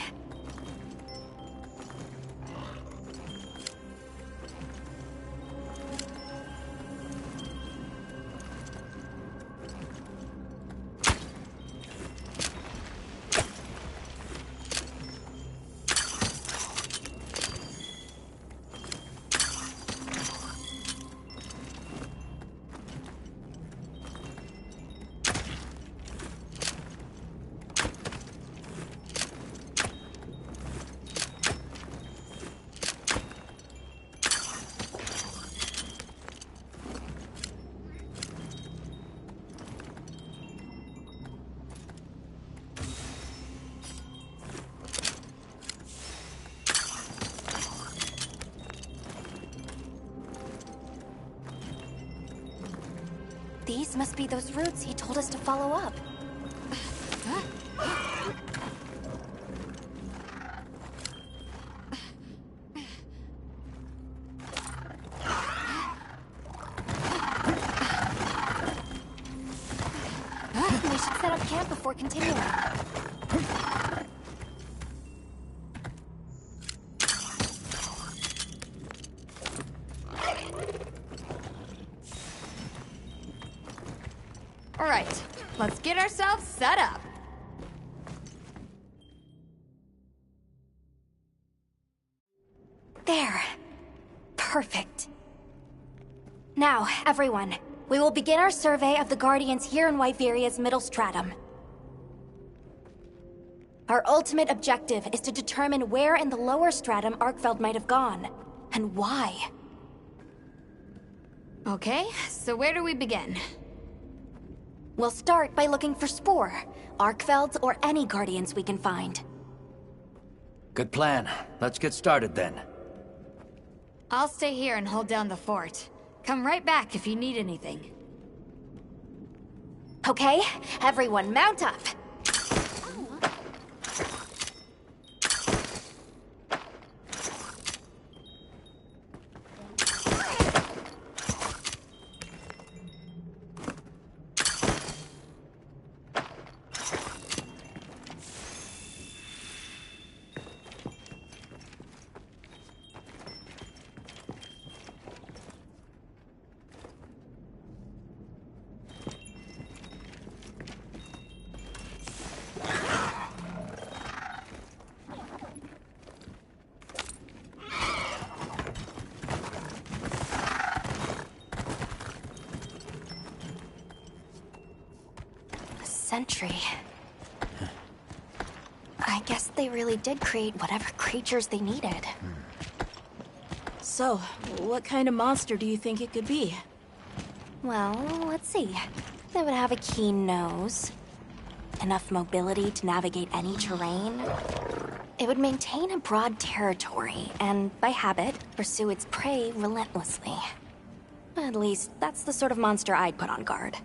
These must be those roots he told us to follow up. We should set up camp before continuing. All right, let's get ourselves set up. There. Perfect. Now, everyone, we will begin our survey of the Guardians here in Wyveria's middle stratum. Our ultimate objective is to determine where in the lower stratum Arkfeld might have gone, and why. Okay, so where do we begin? We'll start by looking for Spore, Arkfelds, or any Guardians we can find. Good plan. Let's get started then. I'll stay here and hold down the fort. Come right back if you need anything. Okay, everyone mount up. Sentry. I guess they really did create whatever creatures they needed. So, what kind of monster do you think it could be? Well, let's see. They would have a keen nose, enough mobility to navigate any terrain. It would maintain a broad territory, and by habit, pursue its prey relentlessly. At least, that's the sort of monster I'd put on guard.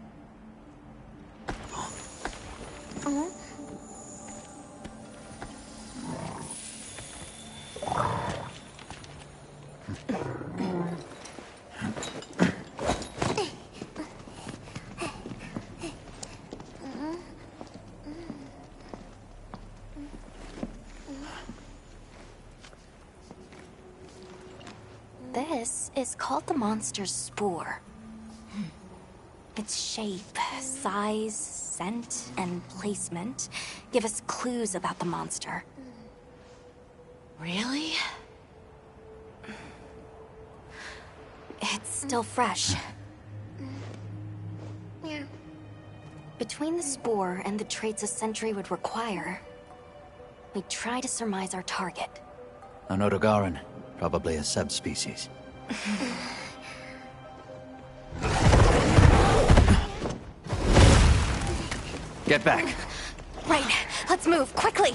This is called the monster's spore. Its shape, size, scent, and placement give us clues about the monster. Really? It's still fresh. Between the spore and the traits a sentry would require, we try to surmise our target. An Odogaran, probably a subspecies. Get back. Right, let's move, quickly!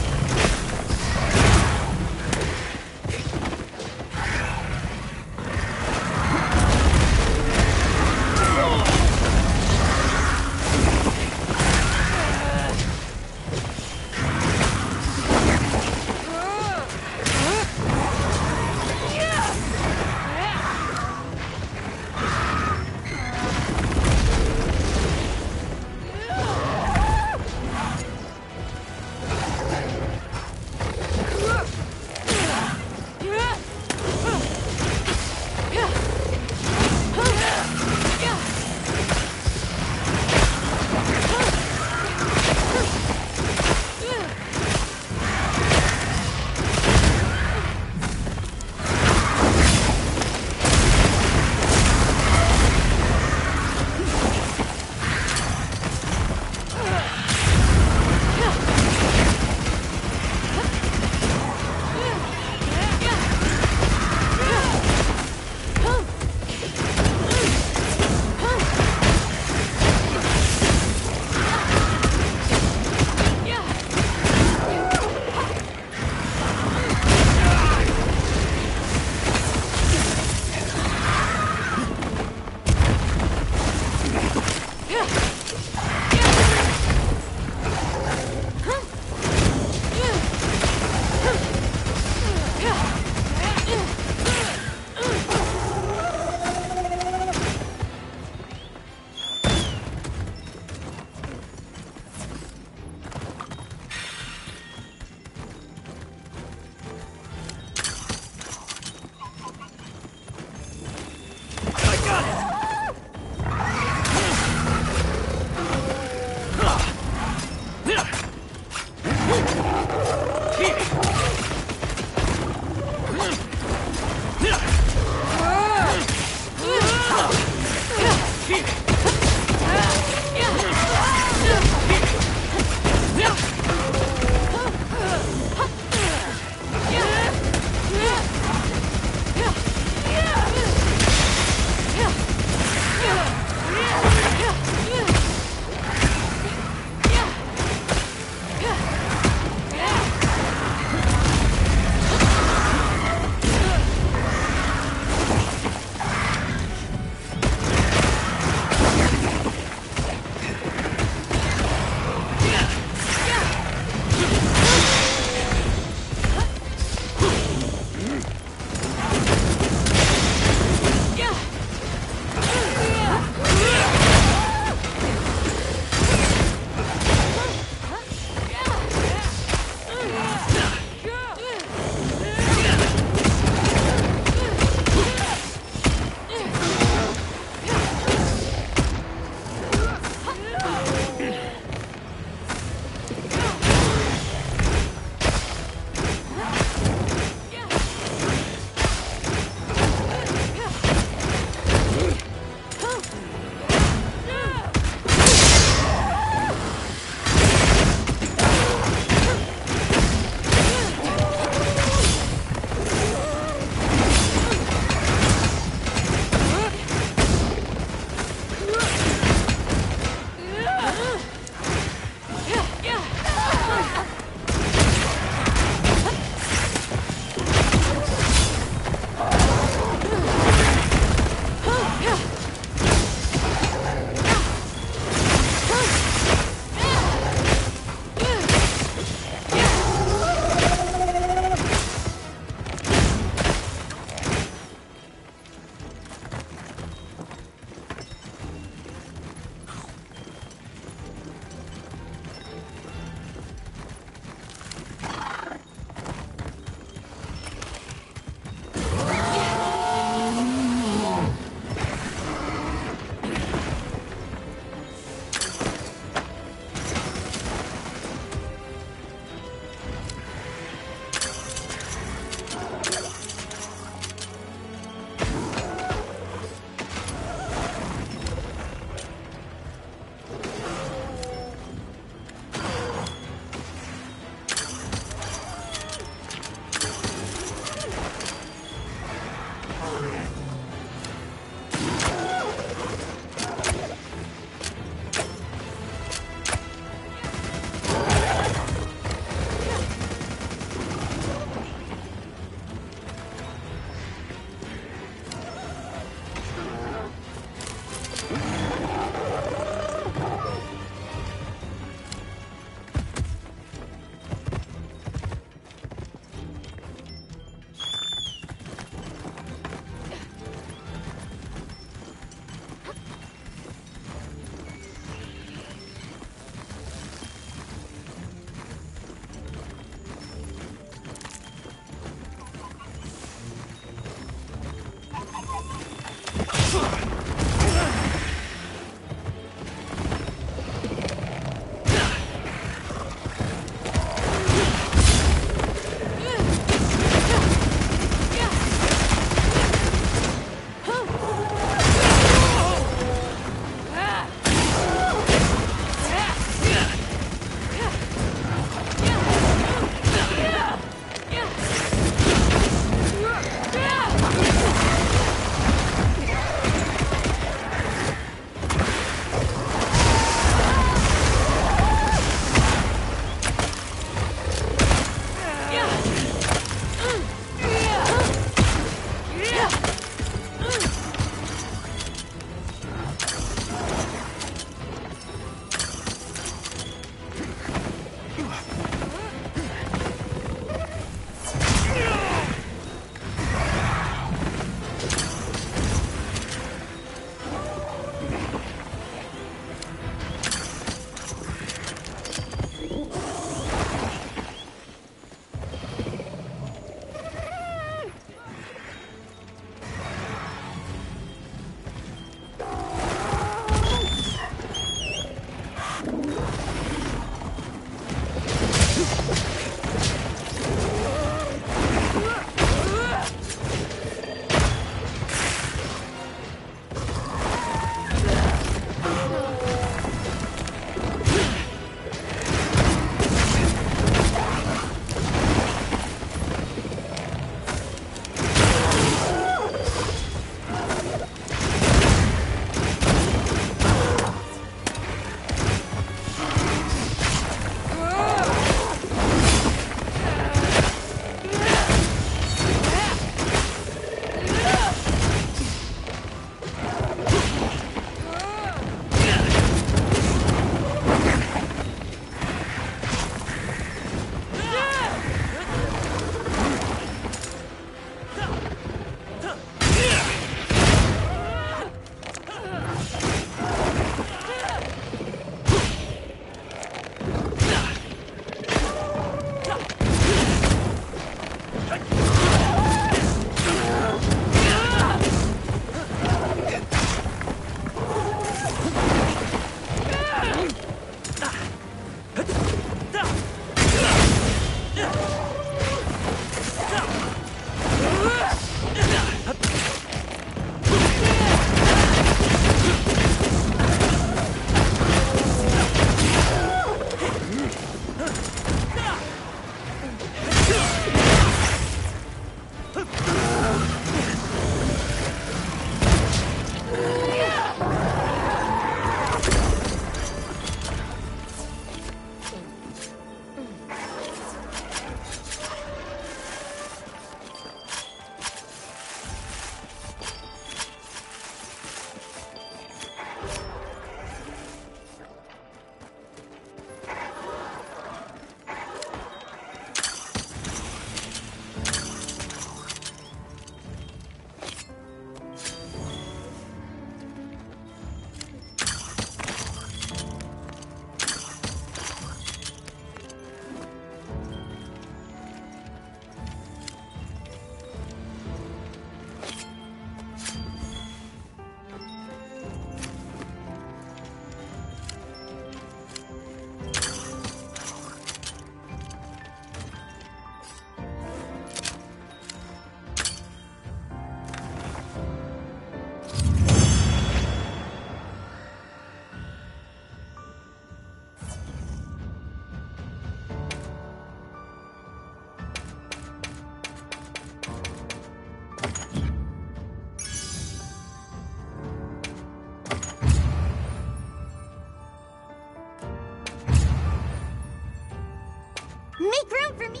Make room for me!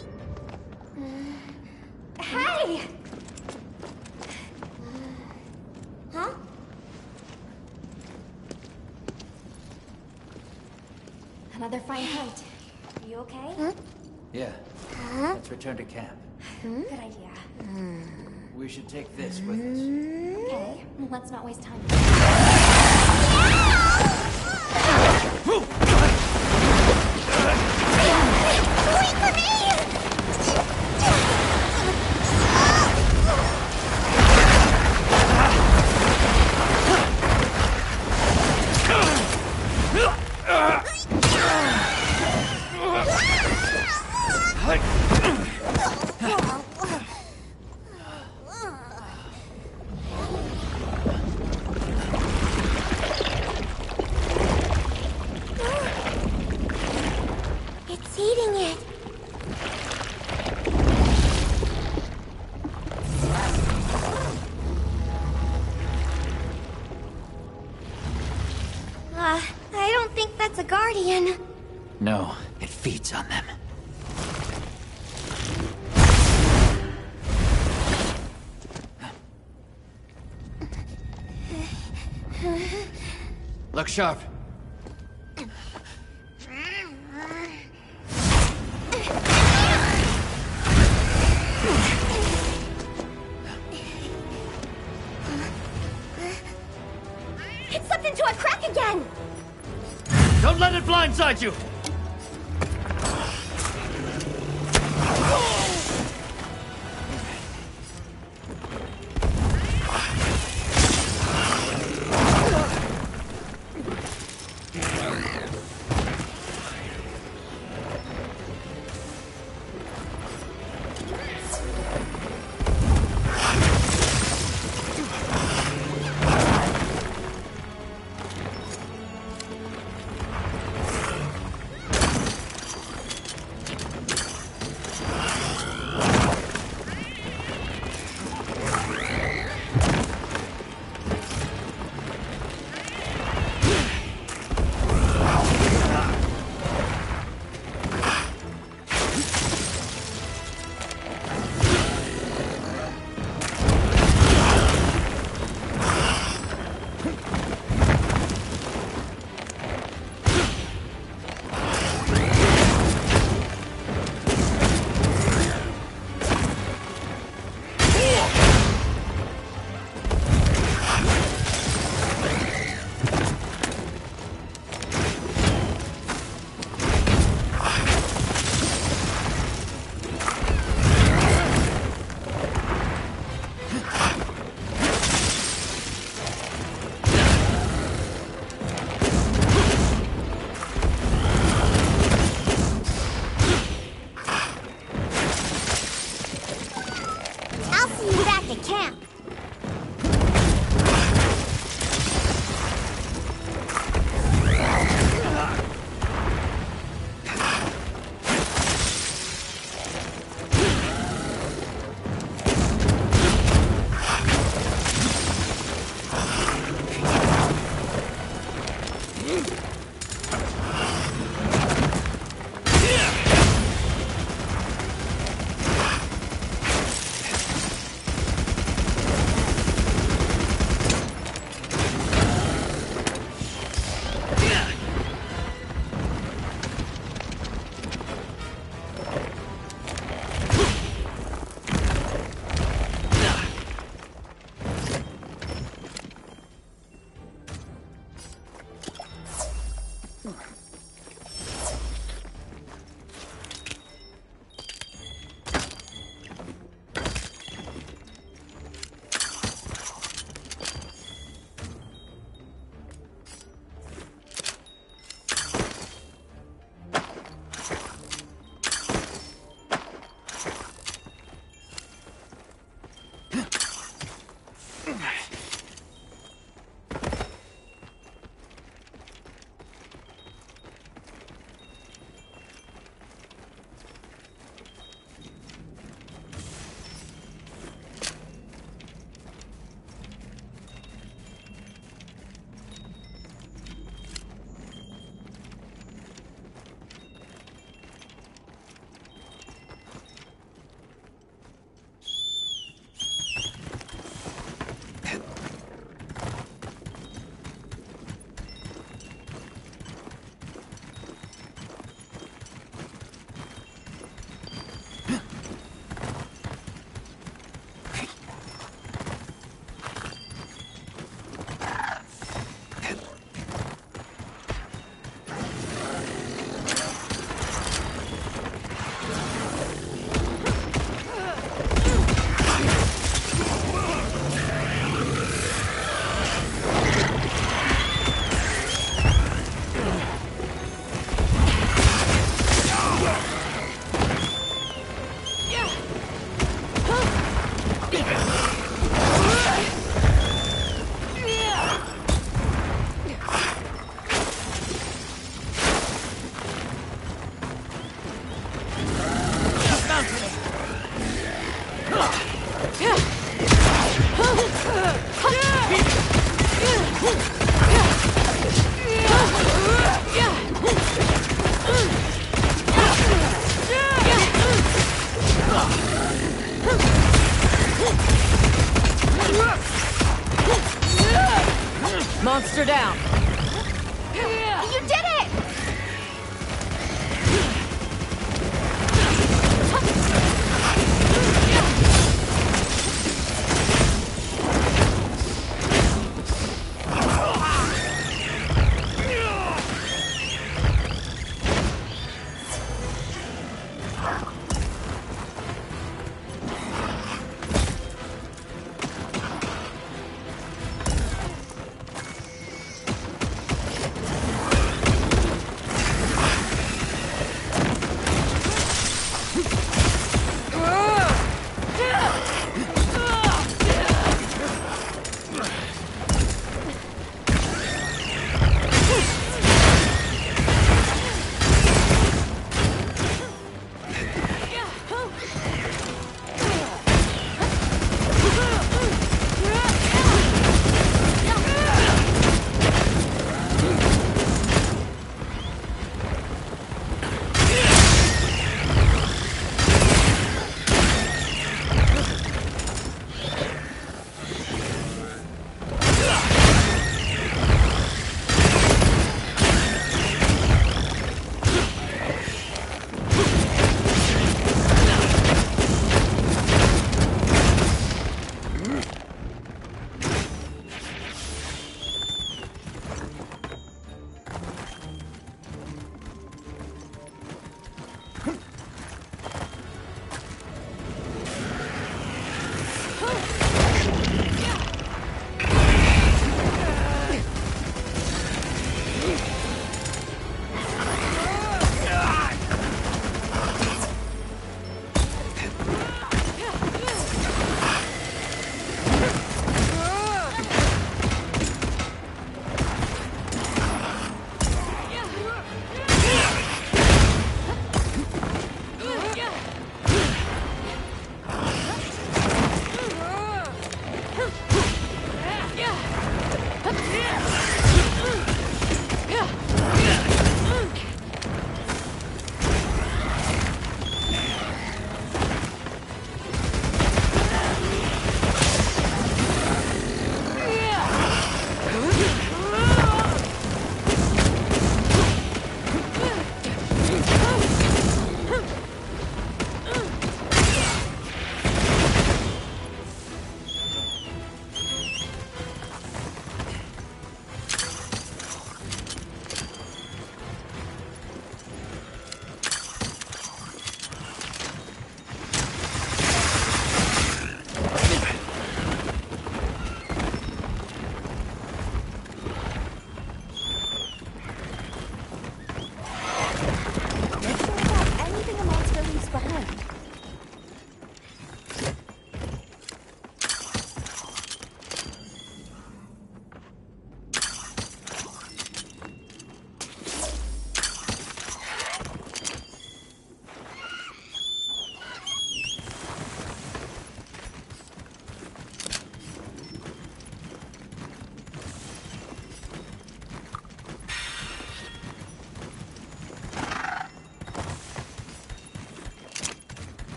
Hey! Huh? Another fine hunt. Are you okay? Yeah. Let's return to camp. Good idea. We should take this with us. Okay, let's not waste time. Wait for me! It's eating it. I don't think that's a guardian. No, it feeds on them. Look sharp. It slipped into a crack again! Don't let it blindside you!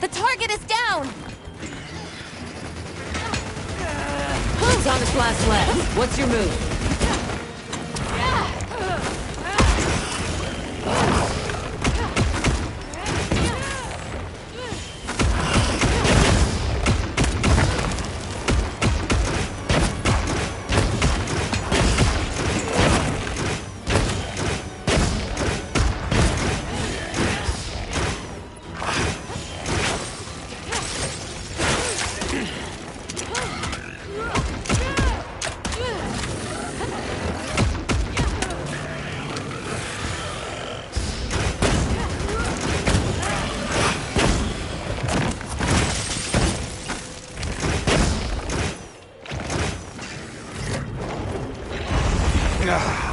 The target is down! It's on its last leg. What's your move?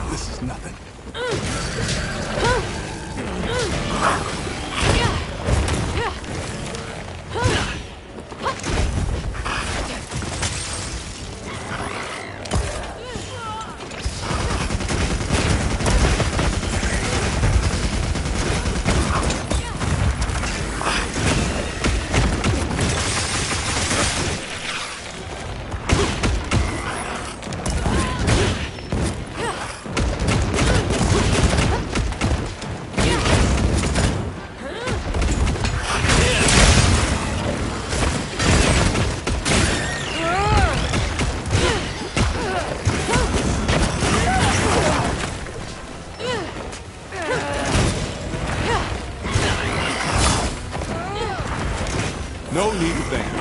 This is nothing. No need to thank me.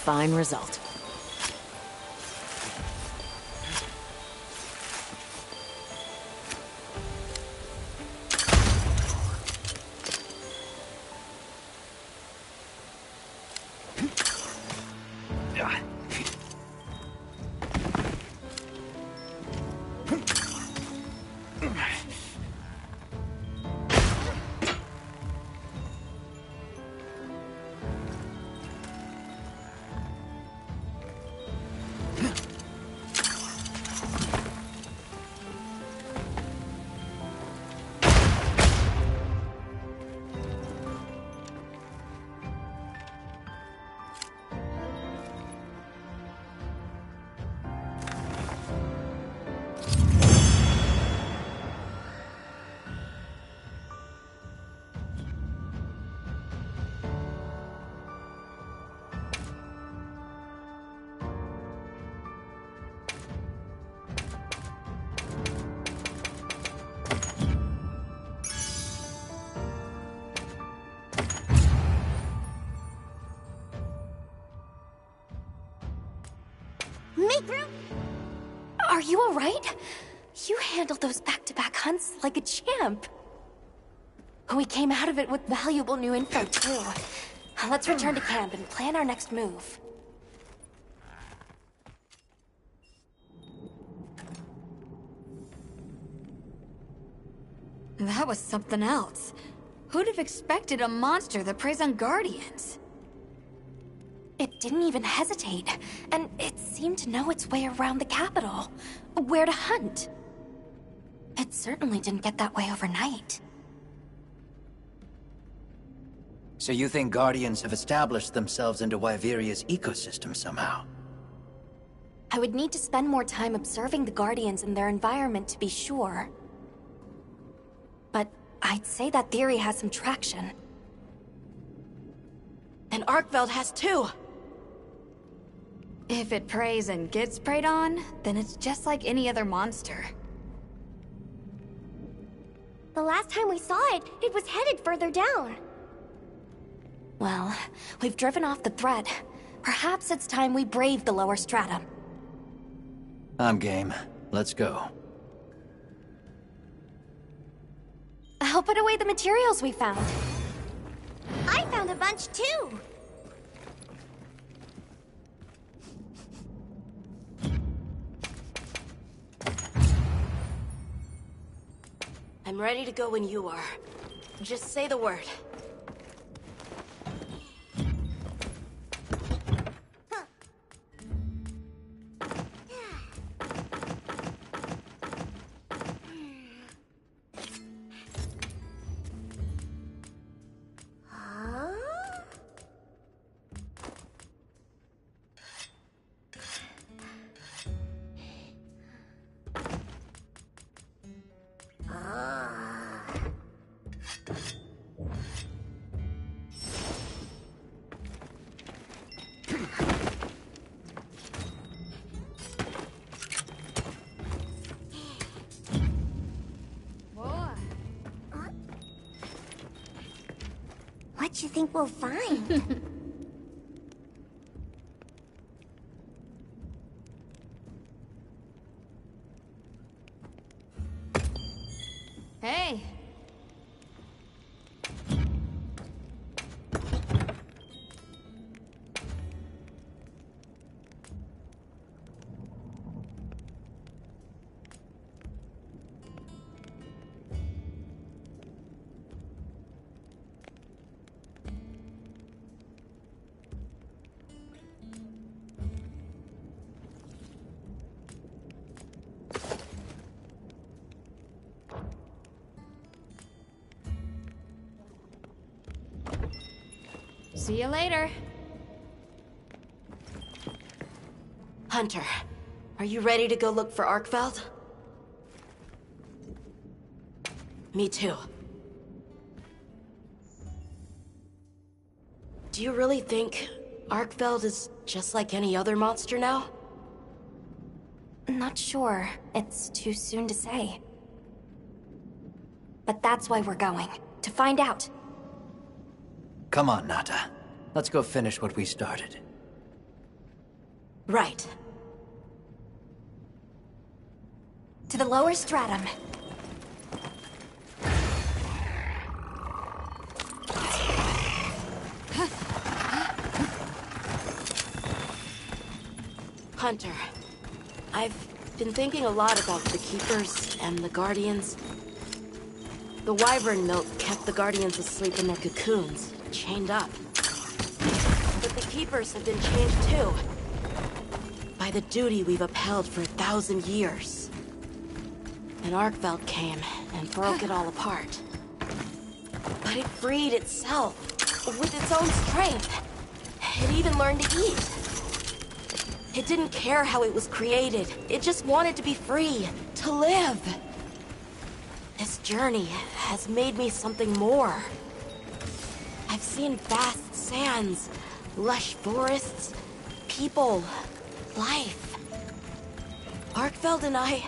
Fine result. Are you alright? You handled those back-to-back hunts like a champ. We came out of it with valuable new info, too. Let's return to camp and plan our next move. That was something else. Who'd have expected a monster that preys on Guardians? It didn't even hesitate, and it seemed to know its way around the capital. Where to hunt. It certainly didn't get that way overnight. So you think Guardians have established themselves into Wyveria's ecosystem somehow? I would need to spend more time observing the Guardians and their environment to be sure. But I'd say that theory has some traction. And Arkveld has too! If it preys and gets preyed on, then it's just like any other monster. The last time we saw it, it was headed further down. Well, we've driven off the threat. Perhaps it's time we brave the lower strata. I'm game. Let's go. I'll put away the materials we found. I found a bunch too. I'm ready to go when you are. Just say the word. What you think we'll find? Hey. See you later. Hunter, are you ready to go look for Arkveld? Me too. Do you really think Arkveld is just like any other monster now? Not sure. It's too soon to say. But that's why we're going. To find out. Come on, Nata. Let's go finish what we started. Right. To the lower stratum. Hunter, I've been thinking a lot about the Keepers and the Guardians. The wyvern milk kept the Guardians asleep in their cocoons, chained up. But the Keepers have been changed too. By the duty we've upheld for 1,000 years. And Arkveld came and broke it all apart. But it freed itself, with its own strength. It even learned to eat. It didn't care how it was created. It just wanted to be free, to live. This journey has made me something more. I've seen vast sands, lush forests, people, life. Arkveld and I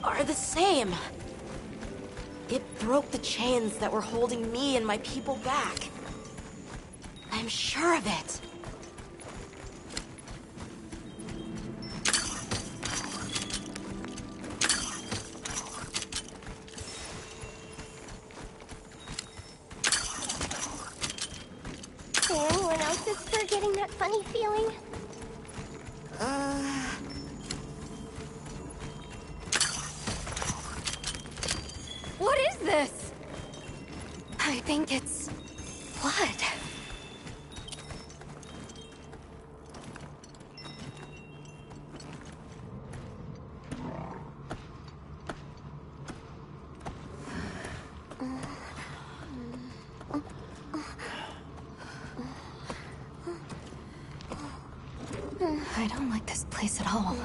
are the same. It broke the chains that were holding me and my people back. I'm sure of it. Anyone else is getting that funny feeling? What is this? I think it's blood. I don't like this place at all.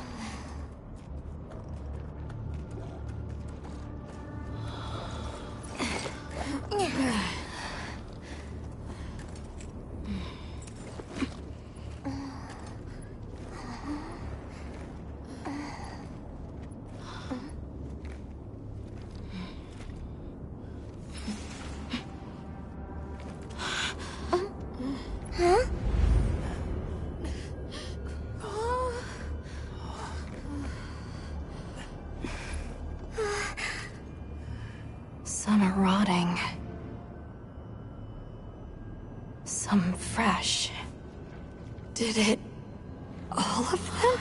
Huh? Some are rotting. Some fresh. Did it... all of them?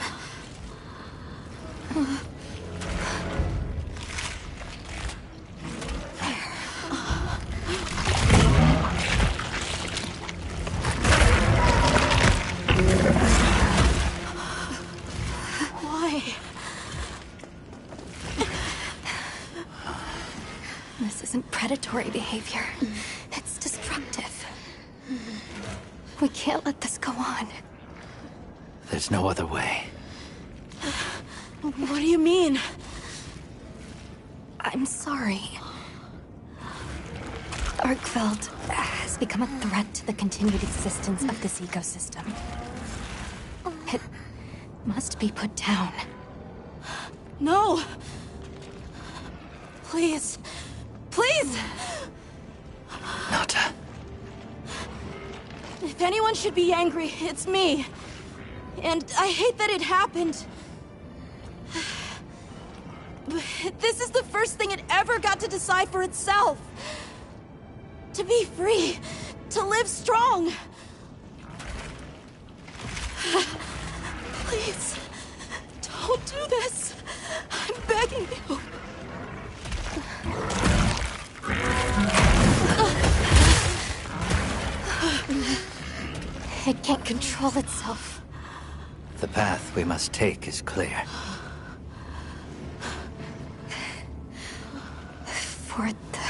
predatory behavior. It's destructive. We can't let this go on. There's no other way. What do you mean? I'm sorry. Arkfeld has become a threat to the continued existence of this ecosystem. It must be put down. No! Please. Please! Nata. If anyone should be angry, it's me. And I hate that it happened. But this is the first thing it ever got to decide for itself. To be free. To live strong. Please. Don't do this. I'm begging you. It can't control itself. The path we must take is clear. For the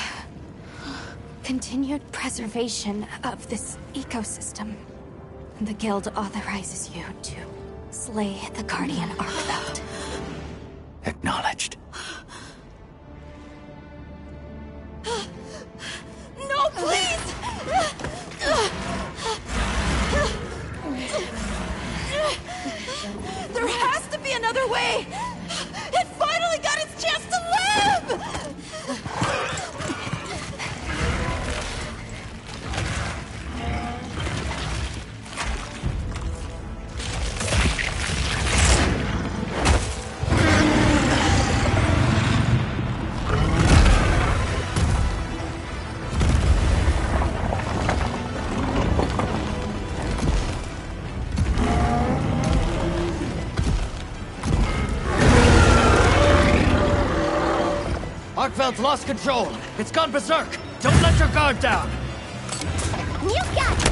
continued preservation of this ecosystem, the Guild authorizes you to slay the Guardian Arkfeld. Acknowledged. No, please! There has to be another way! It finally got its chance to live! Arkfeld's lost control. It's gone berserk. Don't let your guard down. You got it!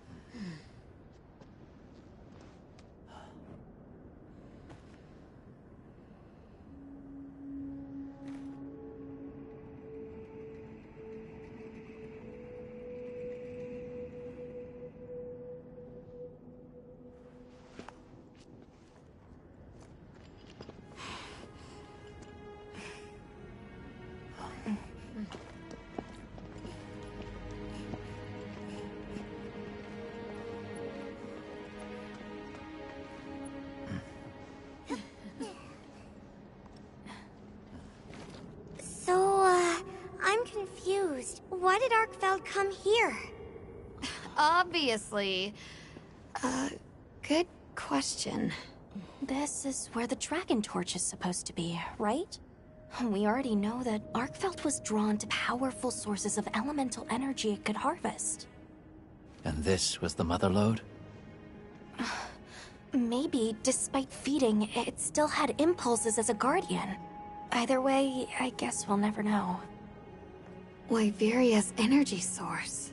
did Arkfeld come here? Obviously. Good question. This is where the Dragon Torch is supposed to be, right? We already know that Arkfeld was drawn to powerful sources of elemental energy it could harvest. And this was the mother lode? Maybe, despite feeding, it still had impulses as a guardian. Either way, I guess we'll never know. Wyveria's energy source.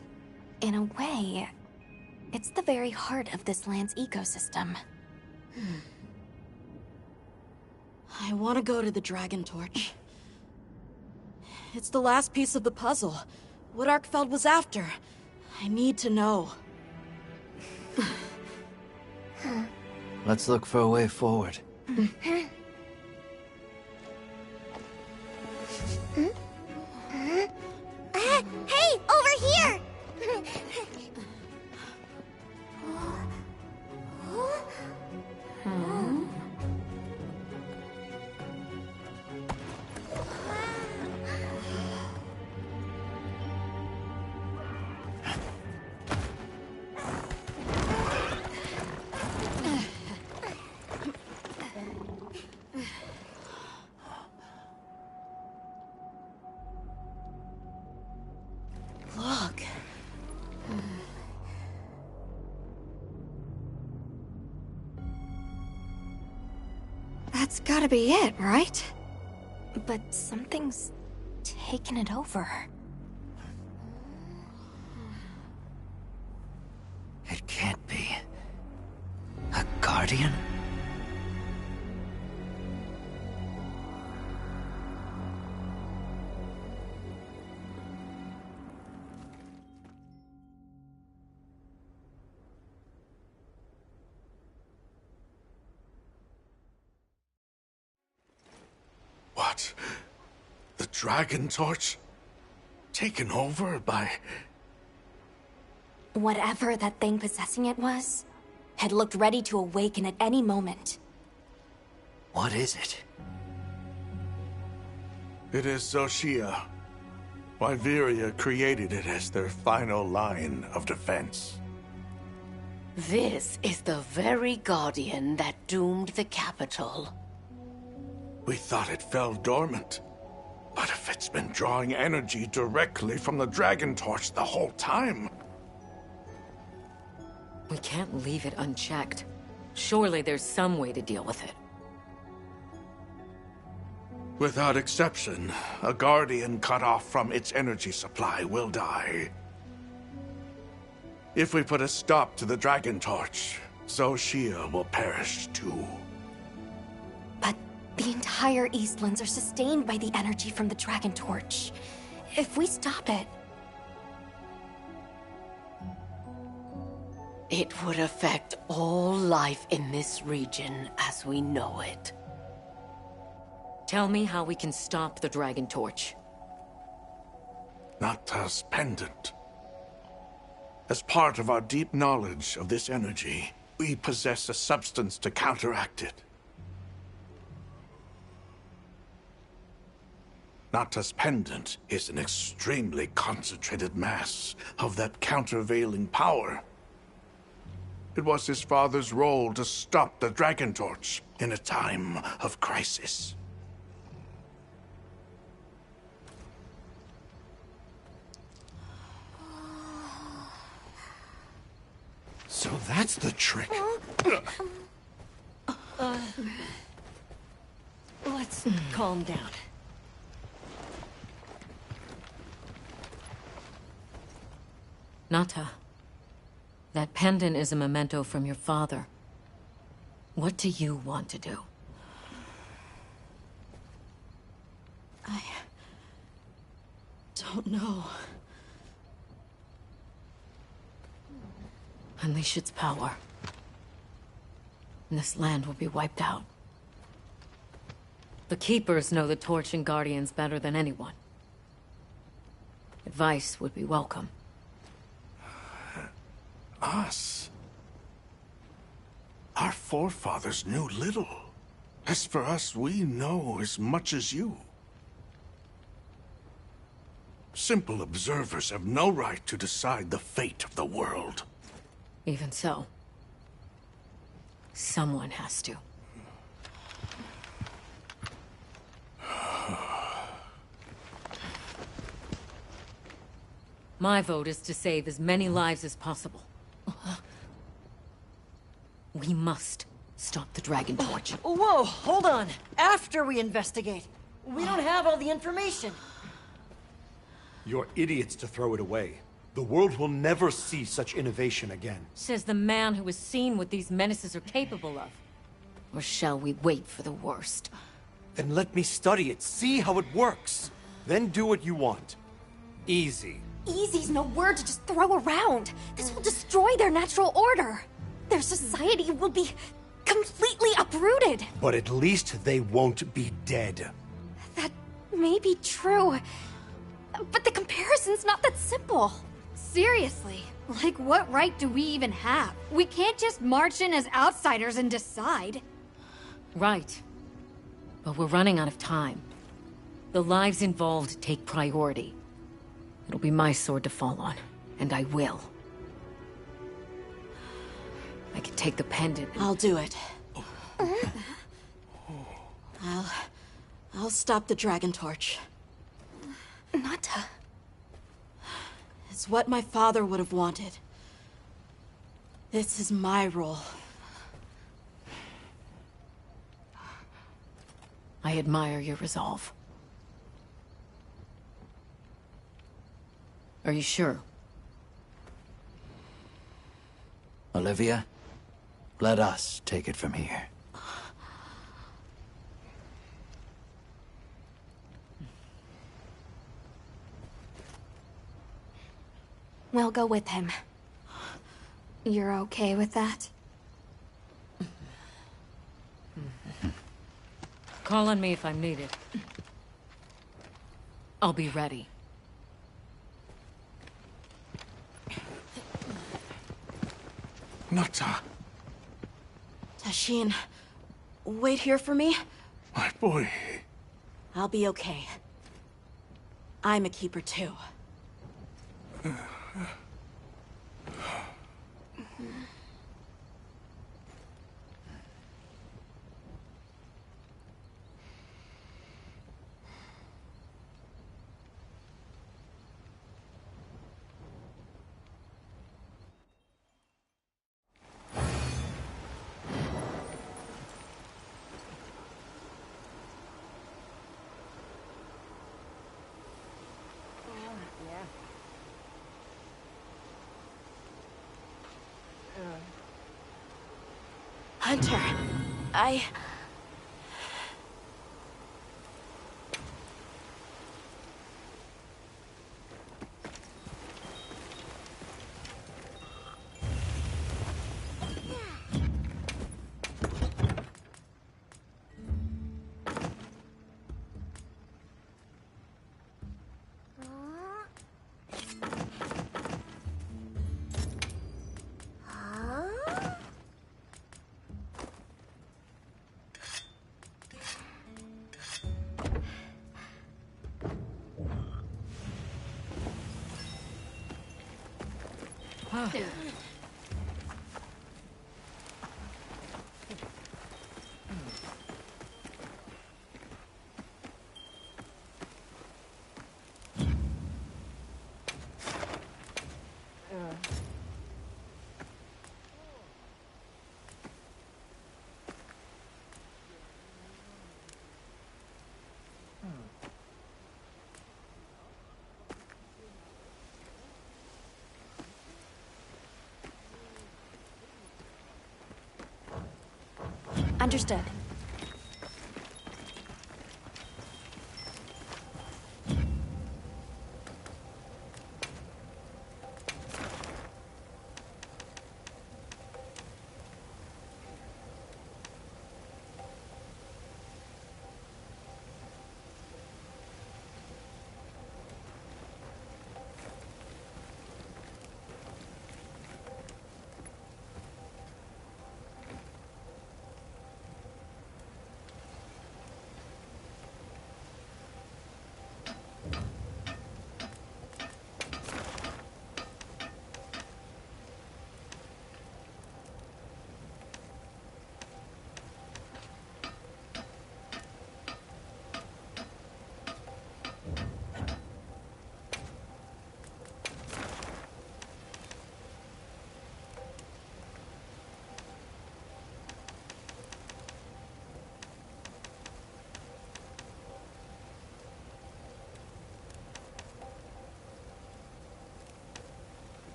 In a way, it's the very heart of this land's ecosystem. I want to go to the Dragon Torch. It's the last piece of the puzzle. What Arkfeld was after. I need to know. Let's look for a way forward. Hey, over here! Look. That's gotta be it, right? But something's taken it over. It can't be. A guardian? What? The Dragon Torch? Taken over by... Whatever that thing possessing it was, had looked ready to awaken at any moment. What is it? It is Xochitl. Wyveria created it as their final line of defense. This is the very guardian that doomed the capital. We thought it fell dormant. But if it's been drawing energy directly from the Dragon Torch the whole time... We can't leave it unchecked. Surely there's some way to deal with it. Without exception, a Guardian cut off from its energy supply will die. If we put a stop to the Dragon Torch, Xochitl will perish too. But the entire Eastlands are sustained by the energy from the Dragon Torch. If we stop it... It would affect all life in this region as we know it. Tell me how we can stop the Dragon Torch. Nata's pendant. As part of our deep knowledge of this energy, we possess a substance to counteract it. Nata's pendant is an extremely concentrated mass of that countervailing power. It was his father's role to stop the Dragon Torch in a time of crisis. So that's the trick. Let's calm down. Nata, that pendant is a memento from your father. What do you want to do? I don't know. Unleash its power. And this land will be wiped out. The Keepers know the Torch and Guardians better than anyone. Advice would be welcome. Us? Our forefathers knew little. As for us, we know as much as you. Simple observers have no right to decide the fate of the world. Even so, someone has to. My vote is to save as many lives as possible. We must stop the Dragon Torch. Whoa, hold on. After we investigate. We don't have all the information. You're idiots to throw it away. The world will never see such innovation again. Says the man who has seen what these menaces are capable of. Or shall we wait for the worst? Then let me study it, see how it works. Then do what you want. Easy. Easy's no word to just throw around. This will destroy their natural order. Their society will be completely uprooted. But at least they won't be dead. That may be true. But the comparison's not that simple. Seriously, like what right do we even have? We can't just march in as outsiders and decide. Right. But we're running out of time. The lives involved take priority. It'll be my sword to fall on, and I will. I can take the pendant. I'll do it. I'll stop the Dragon Torch. Nata. It's what my father would have wanted. This is my role. I admire your resolve. Are you sure? Olivia, let us take it from here. We'll go with him. You're okay with that? Call on me if I'm needed. I'll be ready. Nata, Tashin, wait here for me. my boy. I'll be okay. I'm a keeper too. Hunter, Understood.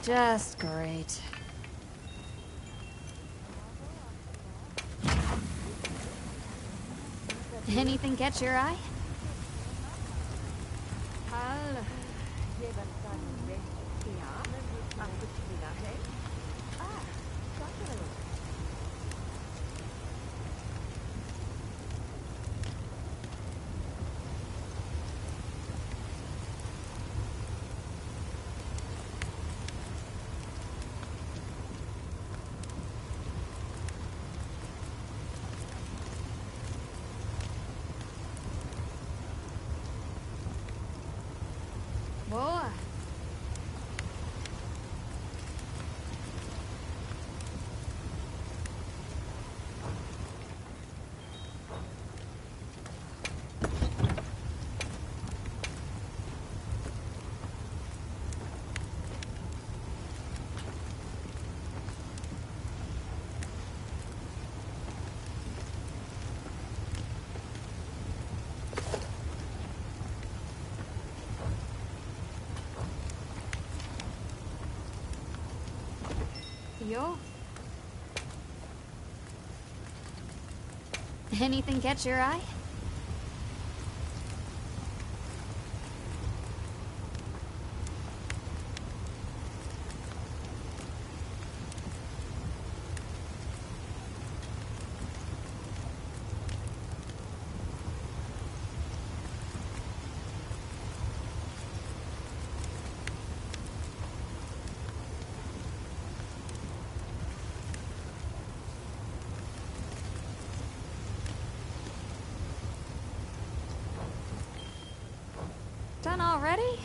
Just great. Anything catch your eye? Boa. Yo. Anything catch your eye? Done already?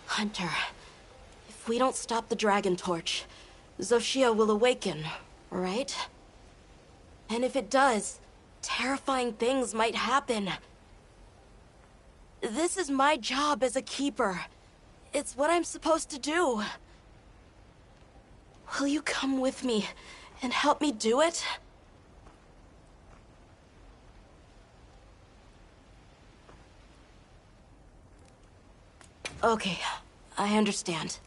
Hunter, if we don't stop the Dragon Torch, Xochitl will awaken, right? And if it does, terrifying things might happen. This is my job as a keeper. It's what I'm supposed to do. Will you come with me and help me do it? Okay, I understand.